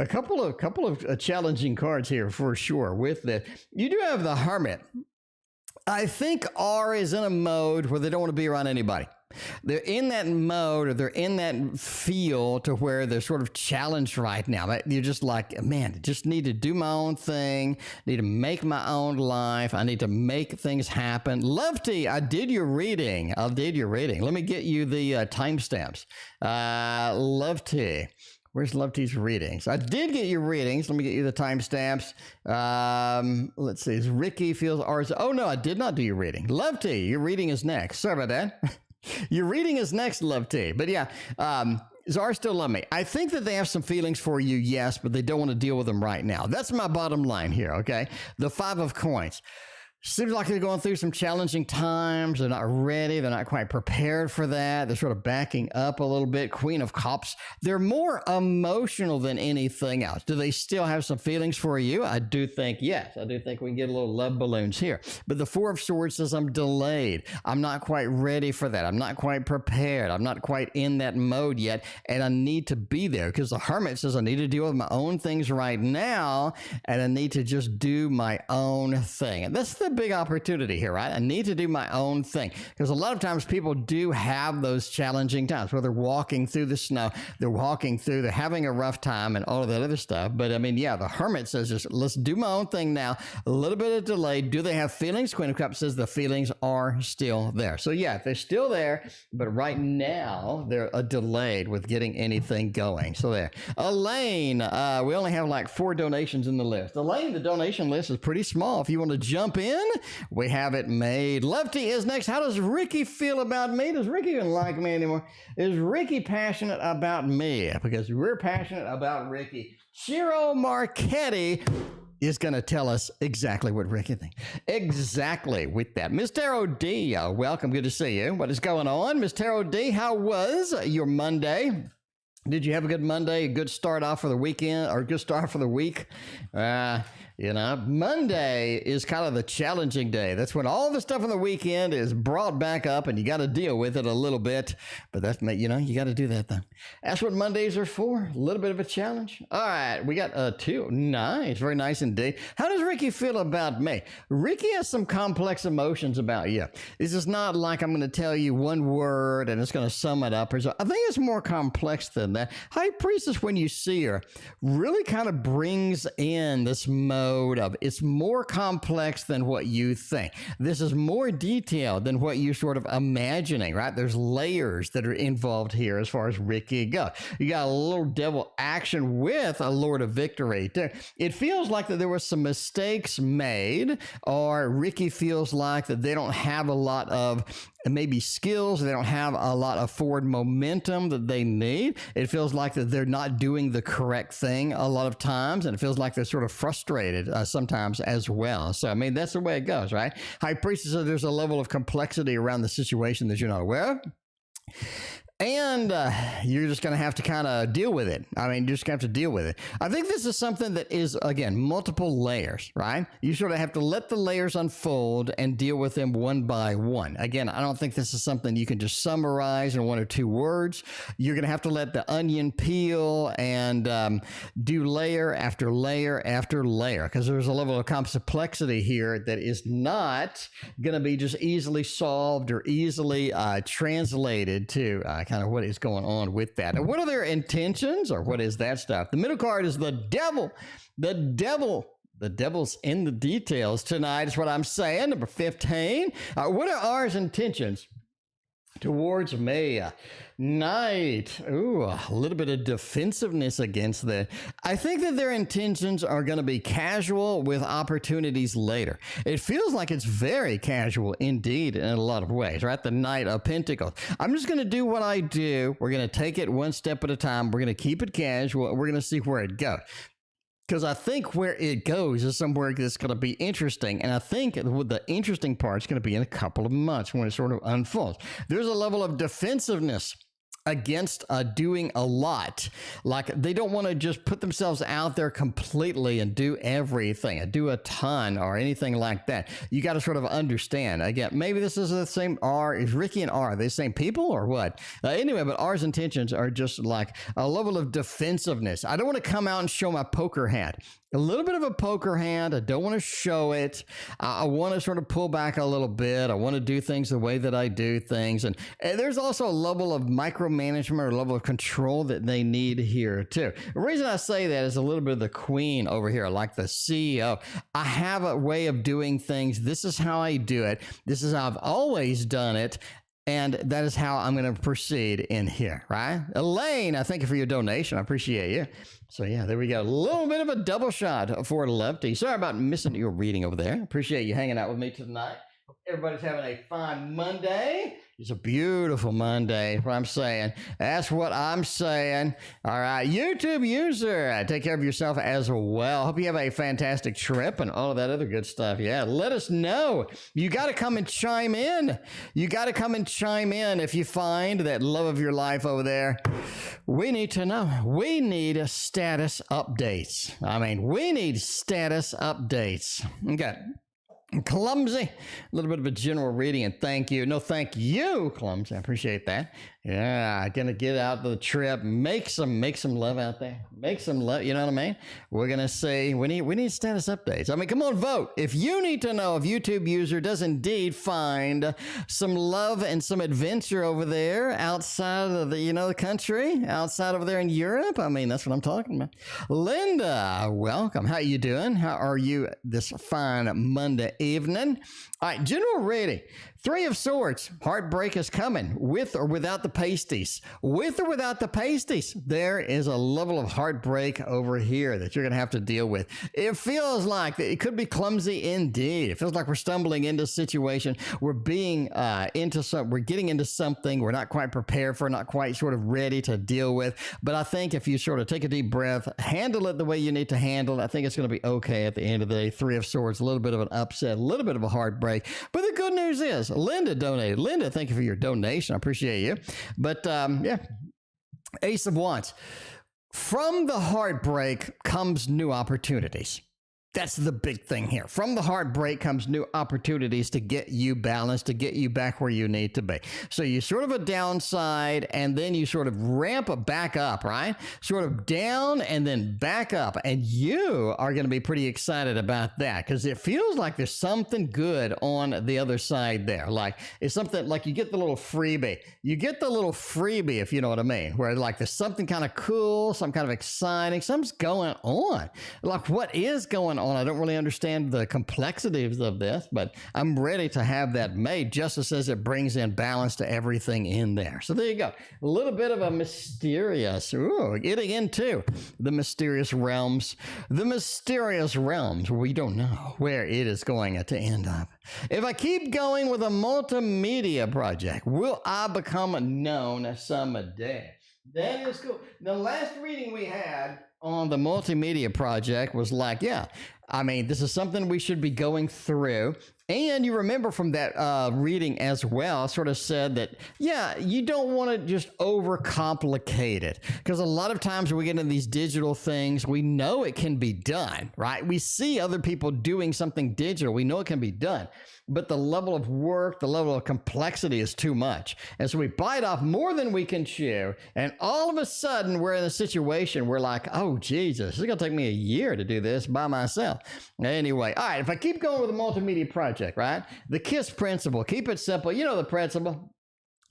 B: couple of challenging cards here for sure with this. You do have the Hermit. I think R is in a mode where they don't want to be around anybody. They're in that mode, or they're in that feel to where they're sort of challenged right now. You're just like, man, I just need to do my own thing, need to make my own life. I need to make things happen. Lovety, I did your reading. Let me get you the timestamps. Lovety. Where's Lovety's readings? I did get your readings. Let me get you the timestamps. Let's see. Ricky feels ours. Oh, no, I did not do your reading. Lovety, your reading is next. Sorry about that. Your reading is next, Lovety. But yeah, Czar still love me. I think that they have some feelings for you, yes, but they don't want to deal with them right now. That's my bottom line here, okay? The 5 of Coins. Seems like they're going through some challenging times. They're not ready. They're not quite prepared for that. They're sort of backing up a little bit. Queen of Cups. They're more emotional than anything else. Do they still have some feelings for you? I do think yes. I do think we can get a little love balloons here. But the 4 of Swords says I'm delayed. I'm not quite ready for that. I'm not quite prepared. I'm not quite in that mode yet. And I need to be there because the Hermit says I need to deal with my own things right now. And I need to just do my own thing. And that's the big opportunity here, right? I need to do my own thing because a lot of times people do have those challenging times where they're walking through the snow, they're having a rough time and all of that other stuff. But I mean, yeah, the Hermit says just let's do my own thing now. A little bit of delay. Do they have feelings? Queen of Cups says the feelings are still there. So yeah, they're still there, but right now they're delayed with getting anything going. So there. Elaine, we only have like 4 donations in the list. Elaine, the donation list is pretty small. If you want to jump in, we have it made. Lovety is next. How does Ricky feel about me? Does Ricky even like me anymore? Is Ricky passionate about me? Because we're passionate about Ricky. Shiro Marchetti is going to tell us exactly what Ricky thinks. Exactly with that. Miss Tarot D, welcome. Good to see you. What is going on? Miss Tarot D, how was your Monday? Did you have a good Monday? A good start off for the weekend or a good start for the week? You know, Monday is kind of the challenging day. That's when all the stuff on the weekend is brought back up and you got to deal with it a little bit. But that's, you know, you got to do that though. That's what Mondays are for. A little bit of a challenge. All right. We got 2. Nice. Very nice indeed. How does Ricky feel about me? Ricky has some complex emotions about you. This is not like I'm going to tell you one word and it's going to sum it up. I think it's more complex than that. High Priestess, when you see her, really kind of brings in this mode of it's more complex than what you think. This is more detailed than what you're sort of imagining, right? There's layers that are involved here as far as Ricky goes. You got a little devil action with a Lord of Victory too. It feels like that there were some mistakes made, or Ricky feels like that they don't have a lot of maybe skills, they don't have a lot of forward momentum that they need. It feels like that they're not doing the correct thing a lot of times, and it feels like they're sort of frustrated sometimes as well. So, I mean, that's the way it goes, right? High Priestess says there's a level of complexity around the situation that you're not aware of. And you're just going to have to kind of deal with it. I mean, you're just going to have to deal with it. I think this is something that is, again, multiple layers, right? You sort of have to let the layers unfold and deal with them one by one. Again, I don't think this is something you can just summarize in 1 or 2 words. You're going to have to let the onion peel and do layer after layer after layer, because there's a level of complexity here that is not going to be just easily solved or easily translated to kind of what is going on with that. And what are their intentions, or what is that stuff? The middle card is the devil. The devil's in the details tonight is what I'm saying. Number 15. What are ours intentions towards me? Night. Ooh, a little bit of defensiveness against that. I think that their intentions are going to be casual with opportunities later. It feels like it's very casual indeed in a lot of ways, right? The Knight of Pentacles. I'm just going to do what I do. We're going to take it one step at a time. We're going to keep it casual. We're going to see where it goes. Because I think where it goes is somewhere that's going to be interesting. And I think the interesting part is going to be in a couple of months when it sort of unfolds. There's a level of defensiveness against doing a lot. Like they don't want to just put themselves out there completely and do everything and do a ton or anything like that. You got to sort of understand. Again, maybe this is the same R. Is Ricky and R, are they the same people or what? Anyway, but R's intentions are just like a level of defensiveness. I don't want to come out and show my poker hand. A little bit of a poker hand. I don't want to show it. I want to sort of pull back a little bit. I want to do things the way that I do things. And there's also a level of micromanagement or a level of control that they need here too. The reason I say that is a little bit of the queen over here, like the CEO. I have a way of doing things. This is how I do it. This is how I've always done it. And that is how I'm going to proceed in here, right? Elaine, I thank you for your donation. I appreciate you. So, yeah, there we go. A little bit of a double shot for Lovety. Sorry about missing your reading over there. Appreciate you hanging out with me tonight. Everybody's having a fine Monday. It's a beautiful Monday, what I'm saying. That's what I'm saying. All right, YouTube user, take care of yourself as well. Hope you have a fantastic trip and all of that other good stuff. Yeah, let us know. You got to come and chime in. You got to come and chime in if you find that love of your life over there. We need to know. We need status updates. I mean, we need status updates. Okay. Clumsy, a little bit of a general reading, and thank you. No, thank you, Clumsy. I appreciate that. Yeah, gonna get out the trip, make some love out there, make some love. You know what I mean? We're gonna say we need status updates. I mean, come on, vote. If you need to know if YouTube user does indeed find some love and some adventure over there outside of the the country, outside over there in Europe. I mean, that's what I'm talking about. Linda, welcome. How you doing? How are you this fine Monday evening? All right, general reading. 3 of Swords. Heartbreak is coming, with or without the pasties. With or without the pasties, there is a level of heartbreak over here that you're going to have to deal with. It feels like it could be clumsy indeed. It feels like we're stumbling into a situation. We're being we're getting into something we're not quite prepared for, not quite sort of ready to deal with. But I think if you sort of take a deep breath, handle it the way you need to handle it, I think it's going to be okay at the end of the day. 3 of Swords, a little bit of an upset, a little bit of a heartbreak. But the good news is, Linda donated. Linda, thank you for your donation. I appreciate you. But yeah, Ace of Wands. From the heartbreak comes new opportunities. That's the big thing here. From the heartbreak comes new opportunities to get you balanced, to get you back where you need to be. So you sort of a downside, and then you sort of ramp it back up, right? Sort of down and then back up. And you are going to be pretty excited about that because it feels like there's something good on the other side there. Like it's something like you get the little freebie. You get the little freebie, if you know what I mean, where like there's something kind of cool, some kind of exciting, something's going on. Like what is going on? I don't really understand the complexities of this, but I'm ready to have that made just as it brings in balance to everything in there. So there you go. A little bit of a mysterious, getting into the mysterious realms where we don't know where it is going to end up. If I keep going with a multimedia project, will I become known someday? That is cool. The last reading we had on the multimedia project was like, yeah, I mean, this is something we should be going through. And you remember from that reading as well, sort of said that, yeah, you don't want to just overcomplicate it. Because a lot of times when we get into these digital things, we know it can be done, right? We see other people doing something digital. We know it can be done. But the level of work, the level of complexity is too much. And so we bite off more than we can chew. And all of a sudden, we're in a situation where like, oh, Jesus, it's going to take me a year to do this by myself. Anyway, all right, if I keep going with the multimedia project, right? The KISS principle, keep it simple. You know the principle.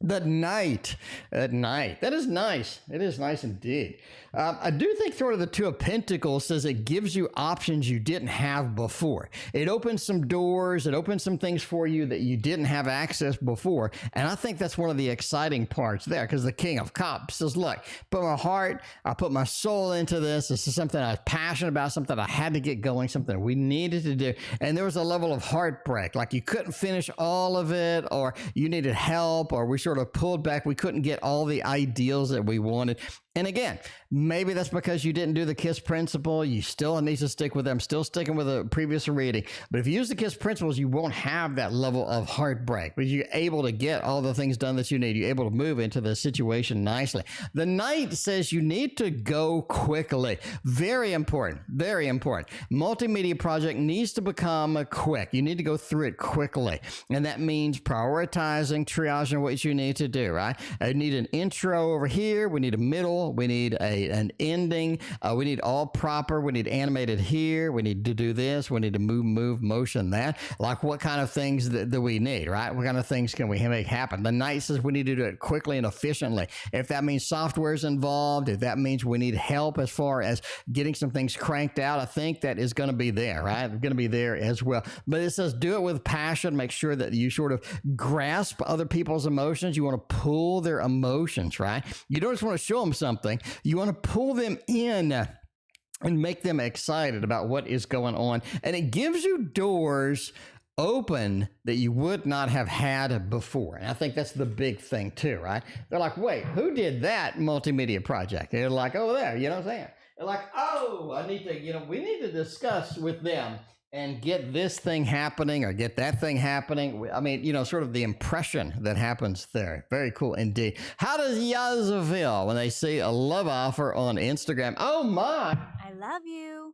B: The Knight at night. That is nice. It is nice indeed. I do think sort of the Two of Pentacles says it gives you options you didn't have before. It opens some doors. It opens some things for you that you didn't have access before. And I think that's one of the exciting parts there because the King of Cups says, look, put my heart, I put my soul into this. This is something I was passionate about, something I had to get going, something we needed to do. And there was a level of heartbreak, like you couldn't finish all of it or you needed help or we sort of pulled back. We couldn't get all the ideals that we wanted. And again, maybe that's because you didn't do the KISS principle. You still need to stick with them. Still sticking with a previous reading. But if you use the KISS principles, you won't have that level of heartbreak. But you're able to get all the things done that you need. You're able to move into the situation nicely. The Knight says you need to go quickly. Very important. Very important. Multimedia project needs to become quick. You need to go through it quickly. And that means prioritizing, triaging what you need to do, right? I need an intro over here. We need a middle. We need an ending. We need all proper. We need animated here. We need to do this. We need to move, motion that. Like what kind of things that we need, right? What kind of things can we make happen? The Knight says we need to do it quickly and efficiently. If that means software is involved, if that means we need help as far as getting some things cranked out, I think that is going to be there, right? It's going to be there as well. But it says do it with passion. Make sure that you sort of grasp other people's emotions. You want to pull their emotions, right? You don't just want to show them something. You want to pull them in and make them excited about what is going on. And it gives you doors open that you would not have had before. And I think that's the big thing too, right? They're like, wait, who did that multimedia project? They're like, over there, you know what I'm saying? They're like, oh, I need to, we need to discuss with them and get this thing happening or get that thing happening. I mean, sort of the impression that happens there. Very cool indeed. How does Yaz feel when they see a love offer on Instagram? Oh my.
C: I love you.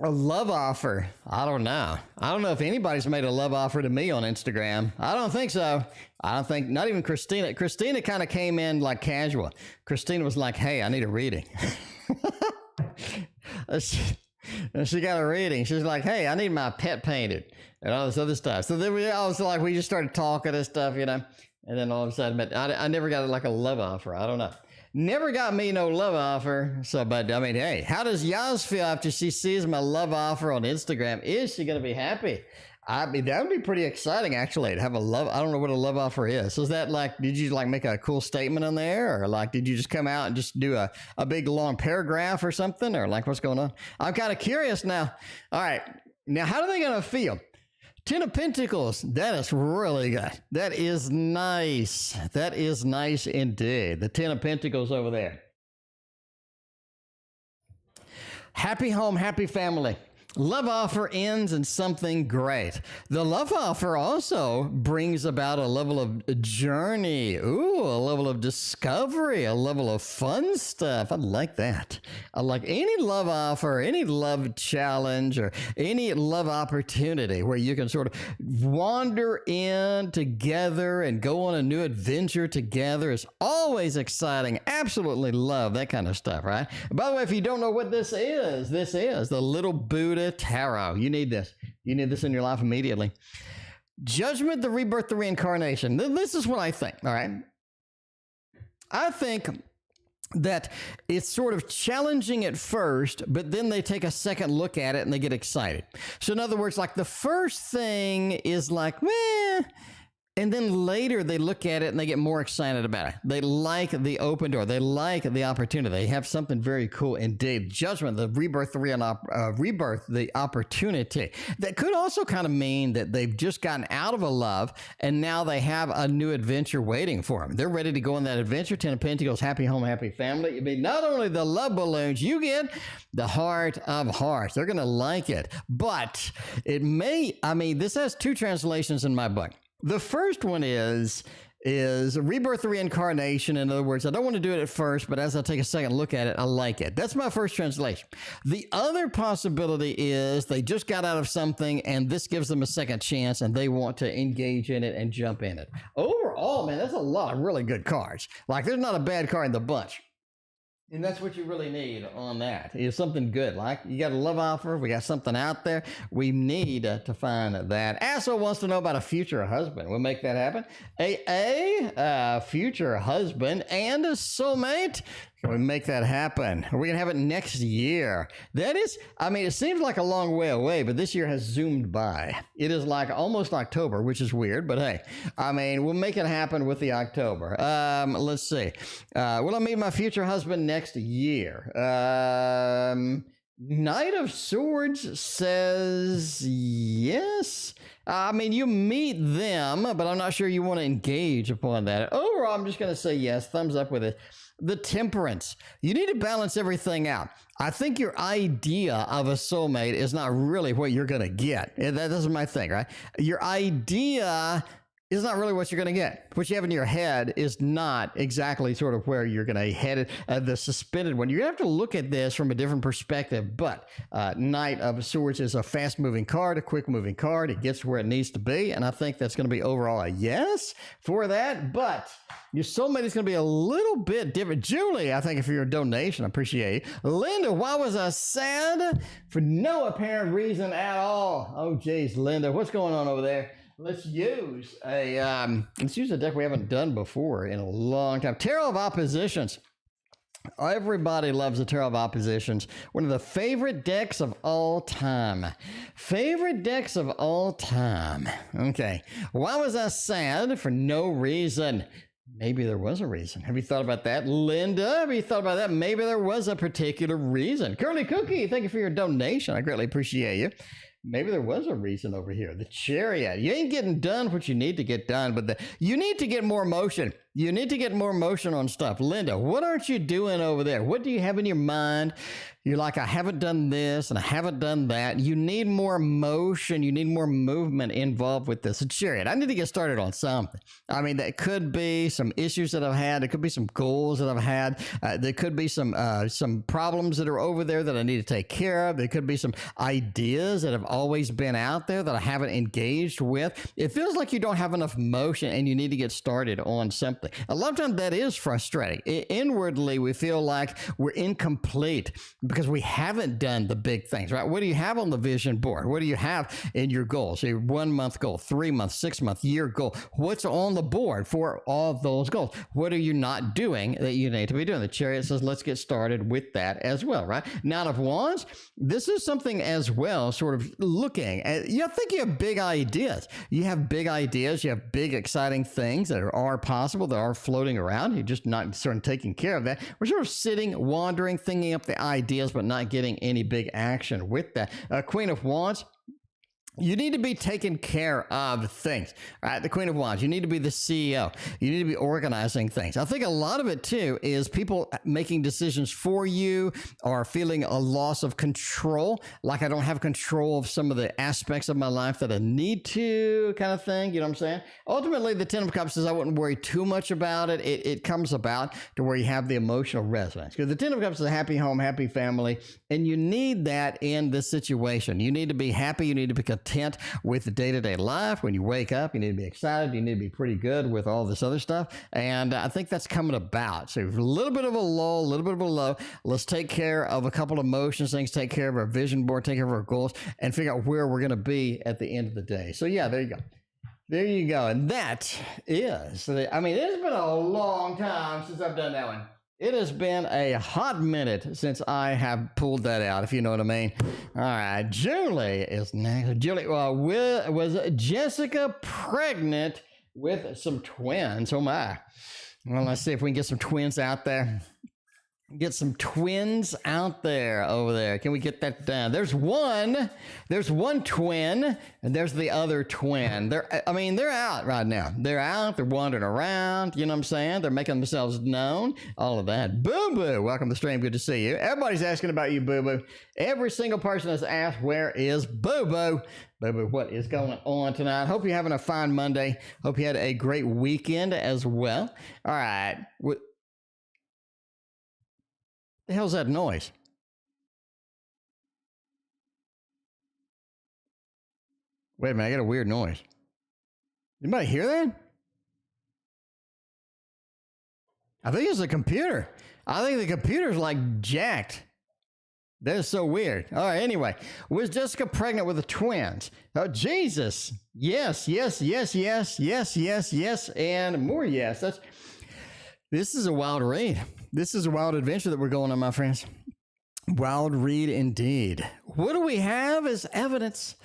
B: A love offer. I don't know. I don't know if anybody's made a love offer to me on Instagram. I don't think so. I don't think, not even Christina. Christina kind of came in like casual. Christina was like, hey, I need a reading. And she got a reading. She's like, hey, I need my pet painted and all this other stuff. So then we just started talking and stuff, and then all of a sudden, I never got like a love offer. I don't know. Never got me no love offer. So, but I mean, hey, how does Yaz feel after she sees my love offer on Instagram? Is she going to be happy? I mean, that would be pretty exciting, actually, to have a love. I don't know what a love offer is. So is that like, did you like make a cool statement on there? Or like, did you just come out and just do a big long paragraph or something? Or like, what's going on? I'm kind of curious now. All right. Now, how are they going to feel? Ten of Pentacles. That is really good. That is nice. That is nice indeed. The Ten of Pentacles over there. Happy home, happy family. Love offer ends in something great. The love offer also brings about a level of journey. Ooh, a level of discovery, a level of fun stuff. I like that. I like any love offer, any love challenge, or any love opportunity where you can sort of wander in together and go on a new adventure together. It's always exciting. Absolutely love that kind of stuff, right? By the way, if you don't know what this is the Little Buddha Tarot. You need this. You need this in your life immediately. Judgment, the rebirth, the reincarnation. This is what I think, all right? I think that it's sort of challenging at first, but then they take a second look at it and they get excited. So in other words, like the first thing is like, meh. And then later they look at it and they get more excited about it. They like the open door. They like the opportunity. They have something very cool indeed. Judgment, the rebirth, the rebirth, the opportunity. That could also kind of mean that they've just gotten out of a love and now they have a new adventure waiting for them. They're ready to go on that adventure. Ten of Pentacles, happy home, happy family. I mean, not only the love balloons, you get the heart of hearts. They're going to like it. But it may, I mean, this has two translations in my book. The first one is rebirth, reincarnation. In other words, I don't want to do it at first, but as I take a second look at it, I like it. That's my first translation. The other possibility is they just got out of something and this gives them a second chance and they want to engage in it and jump in it. Overall, man, that's a lot of really good cards. Like there's not a bad card in the bunch. And that's what you really need on that is something good. Like you got a love offer. We got something out there. We need to find that. Assel wants to know about a future husband. We'll make that happen. A future husband and a soulmate. Can we make that happen? Are we going to have it next year? That is, I mean, it seems like a long way away, but this year has zoomed by. It is like almost October, which is weird, but hey, I mean, we'll make it happen with the October. Let's see. Will I meet my future husband next year? Knight of Swords says yes. I mean, you meet them, but I'm not sure you want to engage upon that. Overall, I'm just going to say yes. Thumbs up with it. The Temperance. You need to balance everything out. I think your idea of a soulmate is not really what you're going to get. That's my thing, right? Your idea is not really what you're going to get. What you have in your head is not exactly sort of where you're going to head it. The suspended one. You're going to have to look at this from a different perspective. But Knight of Swords is a fast-moving card, a quick-moving card. It gets where it needs to be. And I think that's going to be overall a yes for that. But your soulmate is going to be a little bit different. Julie, I think if you're a donation, I appreciate it. Linda, why was I sad? For no apparent reason at all. Oh, geez, Linda, what's going on over there? Let's use a deck we haven't done before in a long time. Tarot of Oppositions. Everybody loves the Tarot of Oppositions. One of the favorite decks of all time. Favorite decks of all time. Okay. Why was I sad? For no reason. Maybe there was a reason. Have you thought about that? Linda, have you thought about that? Maybe there was a particular reason. CurlyCookie, thank you for your donation. I greatly appreciate you. Maybe there was a reason over here. The Chariot. You ain't getting done what you need to get done, but you need to get more motion. You need to get more motion on stuff. Linda, what aren't you doing over there? What do you have in your mind? You're like, I haven't done this and I haven't done that. You need more motion. You need more movement involved with this. Chariot, I need to get started on something. I mean, that could be some issues that I've had. There could be some goals that I've had. There could be some problems that are over there that I need to take care of. There could be some ideas that have always been out there that I haven't engaged with. It feels like you don't have enough motion and you need to get started on something. A lot of times that is frustrating. Inwardly, we feel like we're incomplete because we haven't done the big things, right? What do you have on the vision board? What do you have in your goals? Your 1 month goal, 3 month, 6 month, year goal. What's on the board for all of those goals? What are you not doing that you need to be doing? The Chariot says, let's get started with that as well, right? Knight of Wands, this is something as well, sort of looking at, I think you have big ideas. You have big ideas. You have big, exciting things that are possible, that are floating around. You're just not sort of taking care of that. We're sort of sitting, wandering, thinking up the ideas, but not getting any big action with that. Queen of Wands. You need to be taking care of things, right? The Queen of Wands, you need to be the CEO. You need to be organizing things. I think a lot of it too is people making decisions for you or feeling a loss of control. Like I don't have control of some of the aspects of my life that I need to, kind of thing. You know what I'm saying? Ultimately, the Ten of Cups says I wouldn't worry too much about it. It comes about to where you have the emotional resonance. Because the Ten of Cups is a happy home, happy family. And you need that in this situation. You need to be happy. You need to be content with the day-to-day life. When you wake up, you need to be excited. You need to be pretty good with all this other stuff. And I think that's coming about. So a little bit of a lull, a little bit of a low. Let's take care of a couple of emotions, things, take care of our vision board, take care of our goals, and figure out where we're going to be at the end of the day. So yeah, there you go. There you go. And that is, I mean, it's been a long time since I've done that one. It has been a hot minute since I have pulled that out, if you know what I mean. All right, Julie is next. Julie, was Jessica pregnant with some twins? Oh, my. Well, let's see if we can get some twins out there. Get some twins out there over there. Can we get that done? There's one twin, and there's the other twin. They're out right now. They're out. They're wandering around. You know what I'm saying? They're making themselves known. All of that. BooBoo, welcome to the stream. Good to see you. Everybody's asking about you, BooBoo. Every single person has asked, where is BooBoo? BooBoo, what is going on tonight? Hope you're having a fine Monday. Hope you had a great weekend as well. All right. The hell's that noise? Wait a minute, I got a weird noise. Anybody hear that? I think it's the computer. I think the computer's like jacked. That is so weird. All right, anyway. Was Jessica pregnant with the twins? Oh, Jesus. Yes, yes, yes, yes, yes, yes, yes, and more yes. This is a wild read. This is a wild adventure that we're going on, my friends. Wild read indeed. What do we have as evidence?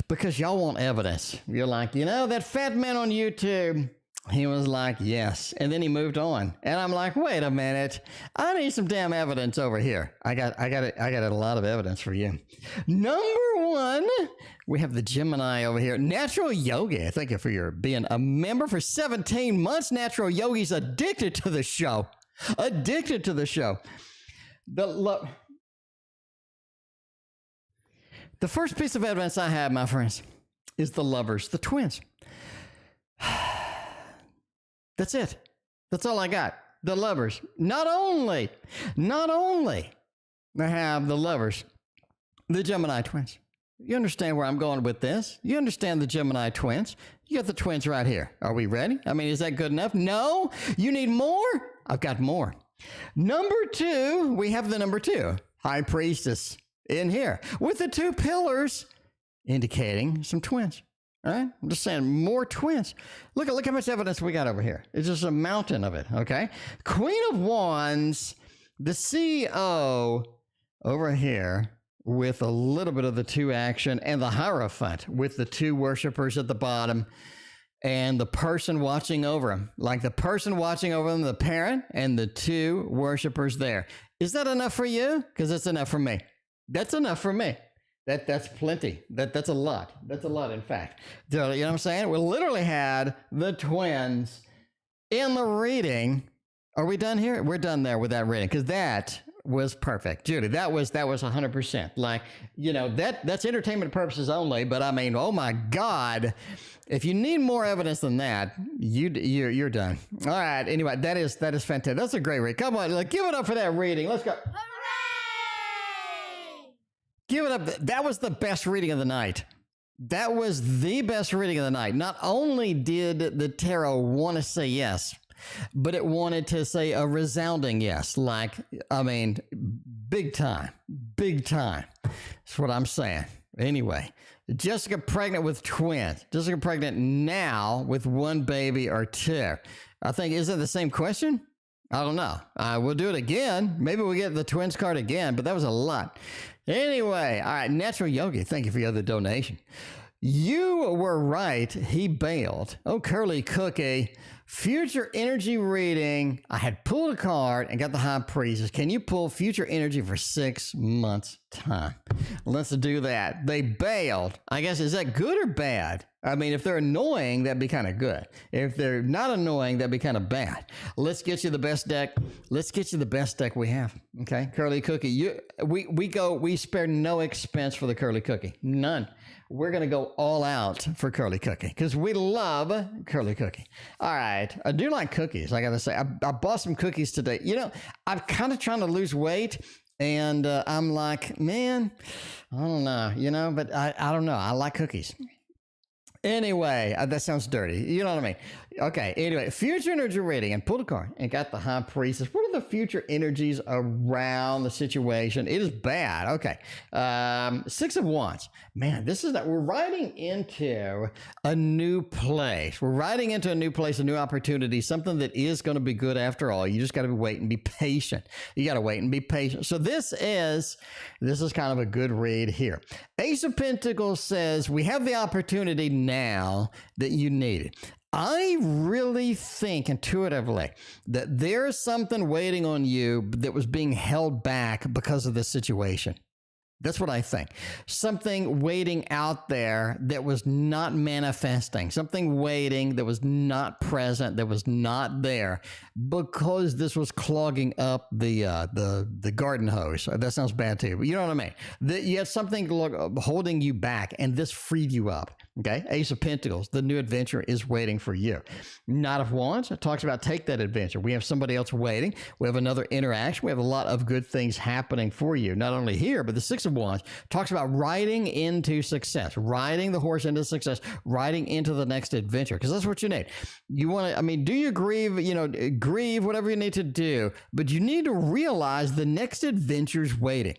B: Because y'all want evidence. You're like, that fat man on YouTube, he was like, yes. And then he moved on. And I'm like, wait a minute. I need some damn evidence over here. I got a lot of evidence for you. Number one, we have the Gemini over here. Natural Yogi. Thank you for your being a member for 17 months. Natural Yogi's addicted to the show. Addicted to the show. The first piece of evidence I have, my friends, is the lovers, the twins. That's it. That's all I got. The lovers. Not only I have the lovers, the Gemini twins. You understand where I'm going with this? You understand the Gemini twins? You got the twins right here. Are we ready? I mean, is that good enough? No? You need more? I've got more. Number two, we have the number two, High Priestess in here with the two pillars indicating some twins. All right? I'm just saying more twins. Look how much evidence we got over here. It's just a mountain of it, okay? Queen of Wands, the CEO over here with a little bit of the two action, and the Hierophant with the two worshipers at the bottom and the person watching over them, like the person watching over them, the parent and the two worshipers there. Is that enough for you? Because that's enough for me. That's enough for me. That's plenty. That's a lot. That's a lot, in fact. So, you know what I'm saying? We literally had the twins in the reading. Are we done here? We're done there with that reading, because that was perfect. Judy, that was 100%. Like, that's entertainment purposes only, but I mean, oh my God, if you need more evidence than that, you're done. All right. Anyway, that is fantastic. That's a great read. Come on, give it up for that reading. Let's go. Hooray! Give it up. That was the best reading of the night. That was the best reading of the night. Not only did the tarot want to say yes, but it wanted to say a resounding yes. Like, I mean, big time. Big time. That's what I'm saying. Anyway, Jessica pregnant with twins. Jessica pregnant now with one baby or two. I think, is it the same question? I don't know. We'll do it again. Maybe we'll get the twins card again, but that was a lot. Anyway, all right, Natural Yogi, thank you for your other donation. You were right. He bailed. Oh, CurlyCookie Future energy reading. I had pulled a card and got the high priestess. Can you pull future energy for 6 months' time? Let's do that. They bailed. I guess, is that good or bad? I mean, if they're annoying, that'd be kind of good. If they're not annoying, that'd be kind of bad. Let's get you the best deck. Let's get you the best deck we have. Okay, CurlyCookie. We spare no expense for the CurlyCookie. None. We're going to go all out for CurlyCookie because we love CurlyCookie. All right. I do like cookies. I got to say, I bought some cookies today. You know, I'm kind of trying to lose weight. And I'm like, man, I don't know, you know, but I don't know. I like cookies. Anyway, that sounds dirty. You know what I mean? Okay, anyway, future energy reading, and pulled a card and got the high priestess. What are the future energies around the situation? It is bad. Okay, 6 of Wands. Man, this is that we're riding into a new place. We're riding into a new place, a new opportunity, something that is going to be good after all. You just got to wait and be patient. You got to wait and be patient. So this is kind of a good read here. Ace of Pentacles says we have the opportunity now that you need it. I really think intuitively that there's something waiting on you that was being held back because of this situation. That's what I think. Something waiting out there that was not manifesting. Something waiting that was not present, that was not there because this was clogging up the garden hose. That sounds bad to you, but you know what I mean. You had something holding you back, and this freed you up. Okay, Ace of Pentacles, the new adventure is waiting for you. Knight of Wands, it talks about take that adventure. We have somebody else waiting. We have another interaction. We have a lot of good things happening for you, not only here, but the 6 of Wands talks about riding into success, riding the horse into success, riding into the next adventure, because that's what you need. You want to, I mean, do you grieve, you know, grieve, whatever you need to do, but you need to realize the next adventure's waiting.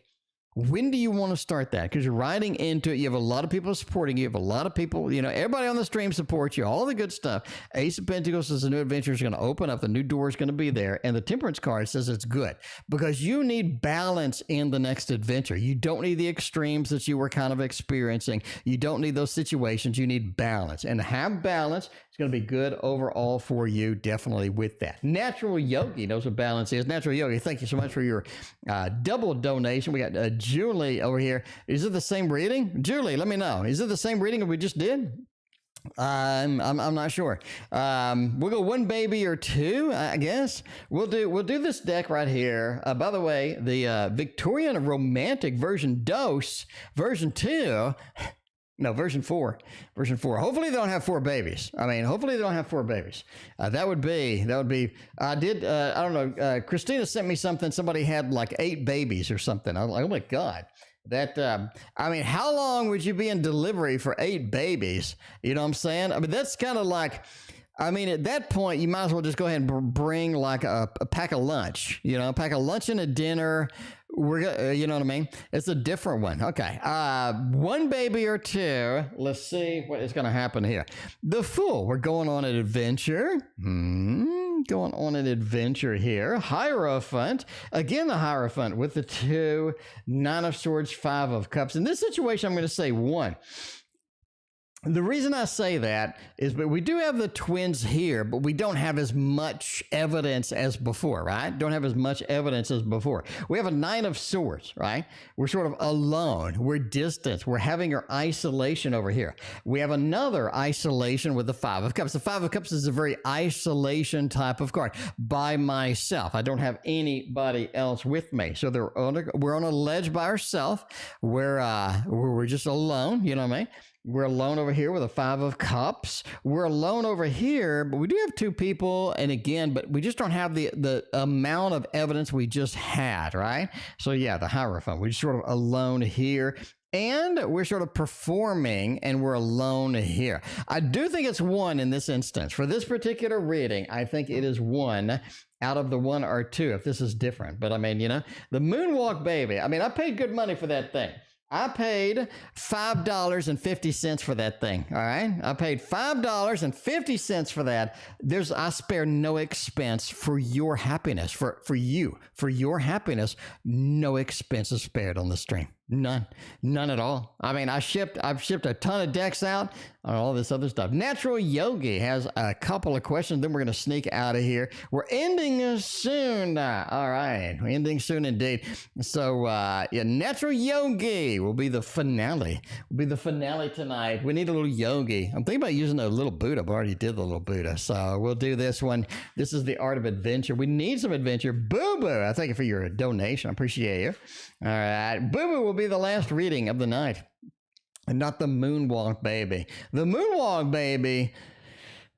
B: When do you want to start that? Because you're riding into it. You have a lot of people supporting you. You have a lot of people, you know, everybody on the stream supports you, all the good stuff. Ace of Pentacles says the new adventure is going to open up. The new door is going to be there. And the Temperance card says it's good because you need balance in the next adventure. You don't need the extremes that you were kind of experiencing. You don't need those situations. You need balance. And to have balance, it's going to be good overall for you, definitely with that. Natural Yogi knows what balance is. Natural Yogi, thank you so much for your double donation. We got Julie over here. Is it the same reading? Julie, let me know. Is it the same reading that we just did? I'm not sure. We'll go one baby or two, I guess. We'll do this deck right here. By the way, the Victorian Romantic version Dose, version 2. No, version 4. Hopefully they don't have 4 babies. I mean, hopefully they don't have 4 babies. That would be, I don't know, Christina sent me something. Somebody had like 8 babies or something. I was like, oh my God. That, I mean, how long would you be in delivery for 8 babies? You know what I'm saying? I mean, that's kind of like, I mean, at that point, you might as well just go ahead and bring like a pack of lunch, you know, a pack of lunch and a dinner. You know what I mean? It's a different one. Okay. 1 baby or 2. Let's see what is going to happen here. The Fool. We're going on an adventure. Going on an adventure here. Hierophant. Again, the Hierophant with the 2. 9 of Swords, 5 of Cups. In this situation, I'm going to say 1. The reason I say that is that we do have the twins here, but we don't have as much evidence as before, right? Don't have as much evidence as before. We have a 9 of Swords, right? We're sort of alone. We're distant. We're having our isolation over here. We have another isolation with the 5 of Cups. The 5 of Cups is a very isolation type of card. By myself. I don't have anybody else with me. So we're on a ledge by ourselves. We're just alone, you know what I mean? We're alone over here with a 5 of Cups. We're alone over here, but we do have 2 people. And again, but we just don't have the amount of evidence we just had, right? So yeah, the Hierophant. We're just sort of alone here. And we're sort of performing and we're alone here. I do think it's 1 in this instance. For this particular reading, I think it is 1 out of the 1 or 2 if this is different. But I mean, you know, the Moonwalk Baby. I mean, I paid good money for that thing. I paid $5.50 for that thing, all right? I paid $5.50 for that. I spare no expense for your happiness, for you. For your happiness, no expense is spared on the stream. None at all. I mean, I've shipped a ton of decks out on all this other stuff. Natural Yogi has a couple of questions, then we're going to sneak out of here. We're ending soon. All right, we're ending soon indeed. So, yeah, Natural Yogi will be the finale. Tonight. We need a little Yogi. I'm thinking about using a little Buddha, but I already did the little Buddha. So we'll do this one. This is the Art of Adventure. We need some adventure. BooBoo, I thank you for your donation. I appreciate you. All right, BooBoo will be the last reading of the night, and not the Moonwalk Baby. The Moonwalk Baby,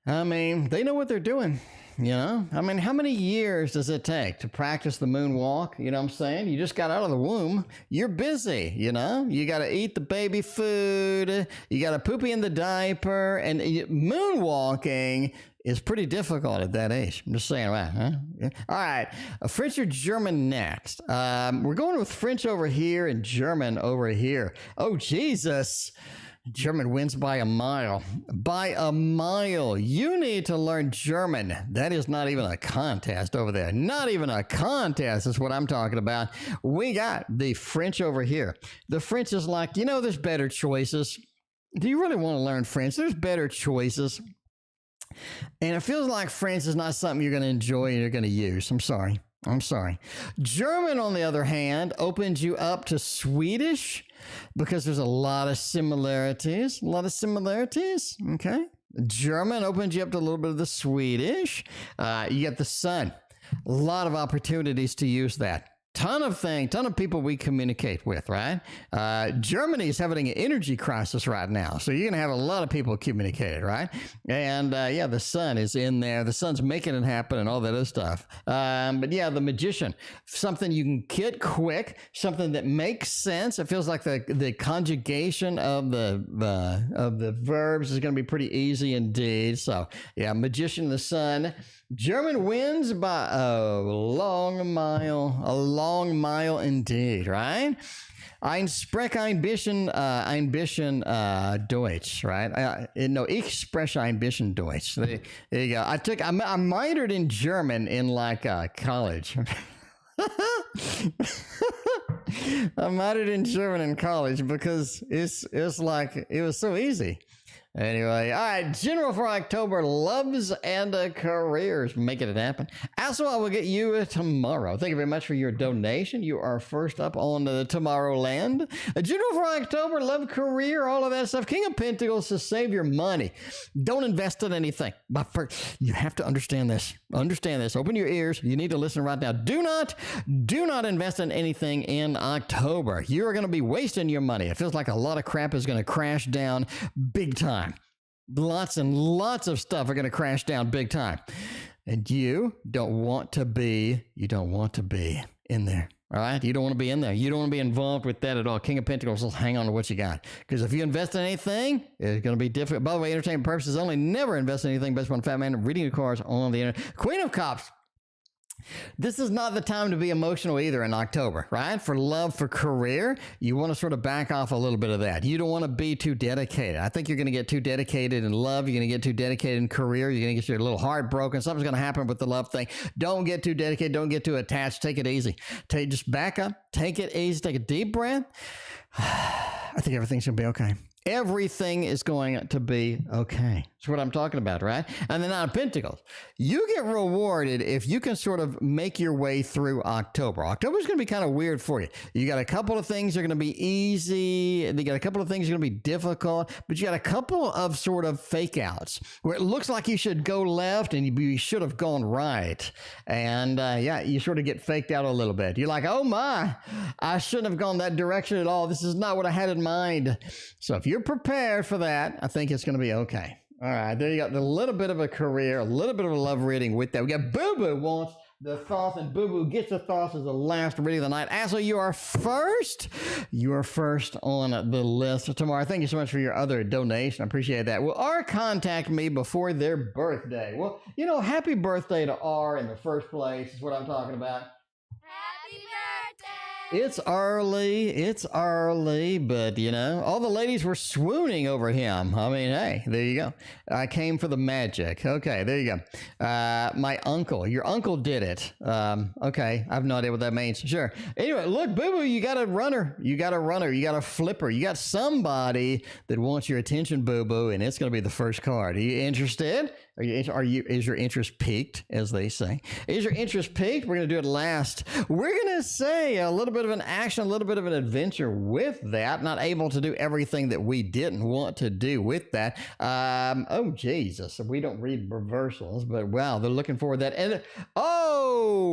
B: I mean, they know what they're doing. You know, I mean, how many years does it take to practice the moonwalk? You know what I'm saying? You just got out of the womb. You're busy, you know? You got to eat the baby food. You got to poopy in the diaper. And moonwalking is pretty difficult at that age. I'm just saying, right? Huh? Yeah. All right. French or German next? We're going with French over here and German over here. Oh, Jesus. German wins by a mile. By a mile. You need to learn German. That is not even a contest over there. Not even a contest is what I'm talking about. We got the French over here. The French is like, you know, there's better choices. Do you really want to learn French? There's better choices. And it feels like French is not something you're going to enjoy and you're going to use. I'm sorry. German, on the other hand, opens you up to Swedish because there's a lot of similarities. Okay. German opens you up to a little bit of the Swedish. You get the sun. A lot of opportunities to use that. Ton of people we communicate with, right? Germany is having an energy crisis right now. So you're going to have a lot of people communicating, right? And yeah, the sun is in there. The sun's making it happen and all that other stuff. But yeah, the magician, something you can get quick, something that makes sense. It feels like the conjugation of the verbs is going to be pretty easy indeed. So yeah, magician, the sun. German wins by a long mile indeed, right? Ein spreche ein bisschen Deutsch, right? No, ich spreche ein bisschen Deutsch. There you go. I minored in German in like college. I minored in German in college because it's like, it was so easy. Anyway, all right, General for October, loves and careers, making it happen. Assel, I will get you tomorrow. Thank you very much for your donation. You are first up on the Tomorrowland. General for October, love, career, all of that stuff. King of Pentacles to save your money. Don't invest in anything. But first, you have to understand this. Open your ears. You need to listen right now. Do not invest in anything in October. You are going to be wasting your money. It feels like a lot of crap is going to crash down big time. Lots and lots of stuff are going to crash down big time. And you don't want to be in there. All right? You don't want to be in there. You don't want to be involved with that at all. King of Pentacles will hang on to what you got. Because if you invest in anything, it's going to be difficult. By the way, entertainment purposes only. Never invest in anything based on Fat Man reading the cards on the internet. Queen of Cups. This is not the time to be emotional either in October, right? For love, for career, you want to sort of back off a little bit of that. You don't want to be too dedicated. I think you're going to get too dedicated in love. You're going to get too dedicated in career. You're going to get your little heart broken. Something's going to happen with the love thing. Don't get too dedicated. Don't get too attached. Take it easy. Just back up. Take it easy. Take a deep breath. I think everything's going to be okay. Everything is going to be okay. That's what I'm talking about, right? And then Nine of Pentacles. You get rewarded if you can sort of make your way through October. October is going to be kind of weird for you. You got a couple of things that are going to be easy. You got a couple of things that are going to be difficult. But you got a couple of sort of fake outs where it looks like you should go left and you should have gone right. And yeah, you sort of get faked out a little bit. You're like, oh my, I shouldn't have gone that direction at all. This is not what I had in mind. So if you're prepared for that, I think it's going to be okay. All right, there you got a little bit of a career, a little bit of a love reading with that. We got BooBoo wants the thoughts, and BooBoo gets the thoughts as the last reading of the night. Assel, you are first. You are first on the list tomorrow. Thank you so much for your other donation. I appreciate that. Will R contact me before their birthday? Well, you know, happy birthday to R in the first place is what I'm talking about.
A: Happy birthday!
B: It's early, but you know, all the ladies were swooning over him. I mean, hey, there you go. I came for the magic. Okay, there you go. My uncle, your uncle did it. Okay, I have no idea what that means. Sure. Anyway, look, BooBoo, you got a runner, you got a flipper, you got somebody that wants your attention, BooBoo, and it's going to be the first card. Are you interested? Is your interest piqued, as they say? Is your interest piqued? We're going to do it last. We're going to say a little bit of an action, a little bit of an adventure with that. Not able to do everything that we didn't want to do with that. Oh, Jesus. We don't read reversals, but wow, they're looking forward to that. And oh,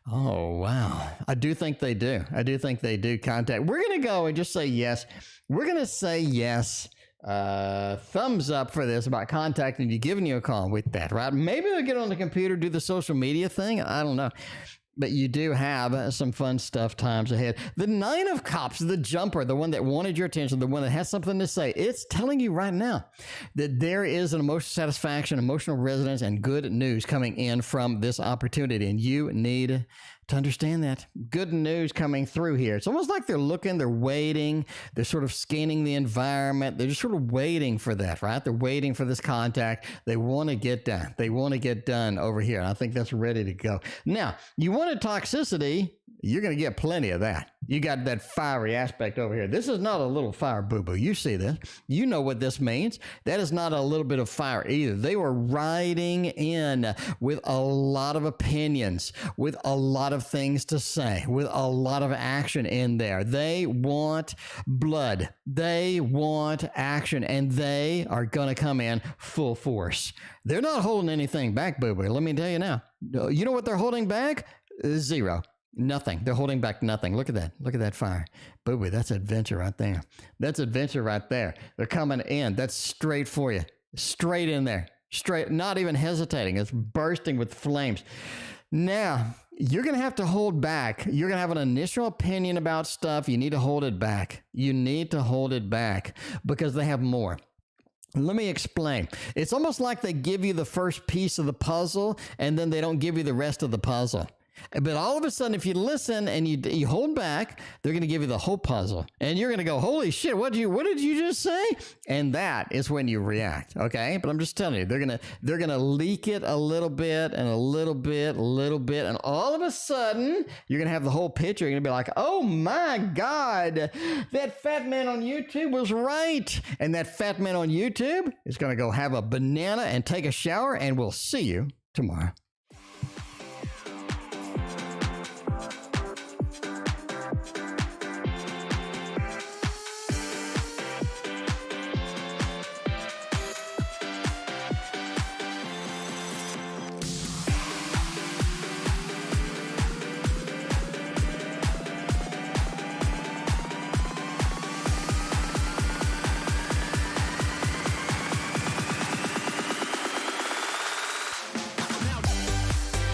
B: wow. I do think they do. Contact. We're going to go and just say yes. We're going to say yes. Thumbs up for this about contacting you, giving you a call with that, right? Maybe they'll get on the computer, do the social media thing. I don't know. But you do have some fun stuff times ahead. The 9 of Cups, the jumper, the one that wanted your attention, the one that has something to say, it's telling you right now that there is an emotional satisfaction, emotional resonance, and good news coming in from this opportunity. And you need to understand that. Good news coming through here. It's almost like they're looking, they're waiting, they're sort of scanning the environment. They're just sort of waiting for that, right? They're waiting for this contact. They want to get done. They want to get done over here. And I think that's ready to go. Now, you wanted toxicity. You're going to get plenty of that. You got that fiery aspect over here. This is not a little fire, BooBoo. You see this. You know what this means. That is not a little bit of fire either. They were riding in with a lot of opinions, with a lot of things to say, with a lot of action in there. They want blood. They want action, and they are going to come in full force. They're not holding anything back, BooBoo. Let me tell you now. You know what they're holding back? Zero. Nothing. They're holding back nothing. Look at that. Look at that fire. BooBoo, that's adventure right there. That's adventure right there. They're coming in. That's straight for you. Straight in there. Straight, not even hesitating. It's bursting with flames. Now, you're going to have to hold back. You're going to have an initial opinion about stuff. You need to hold it back. You need to hold it back because they have more. Let me explain. It's almost like they give you the first piece of the puzzle and then they don't give you the rest of the puzzle. But all of a sudden, if you listen and you hold back, they're going to give you the whole puzzle. And you're going to go, holy shit, what did you just say? And that is when you react, okay? But I'm just telling you, they're going to leak it a little bit and a little bit. And all of a sudden, you're going to have the whole picture. You're going to be like, oh my God, that fat man on YouTube was right. And that fat man on YouTube is going to go have a banana and take a shower, and we'll see you tomorrow.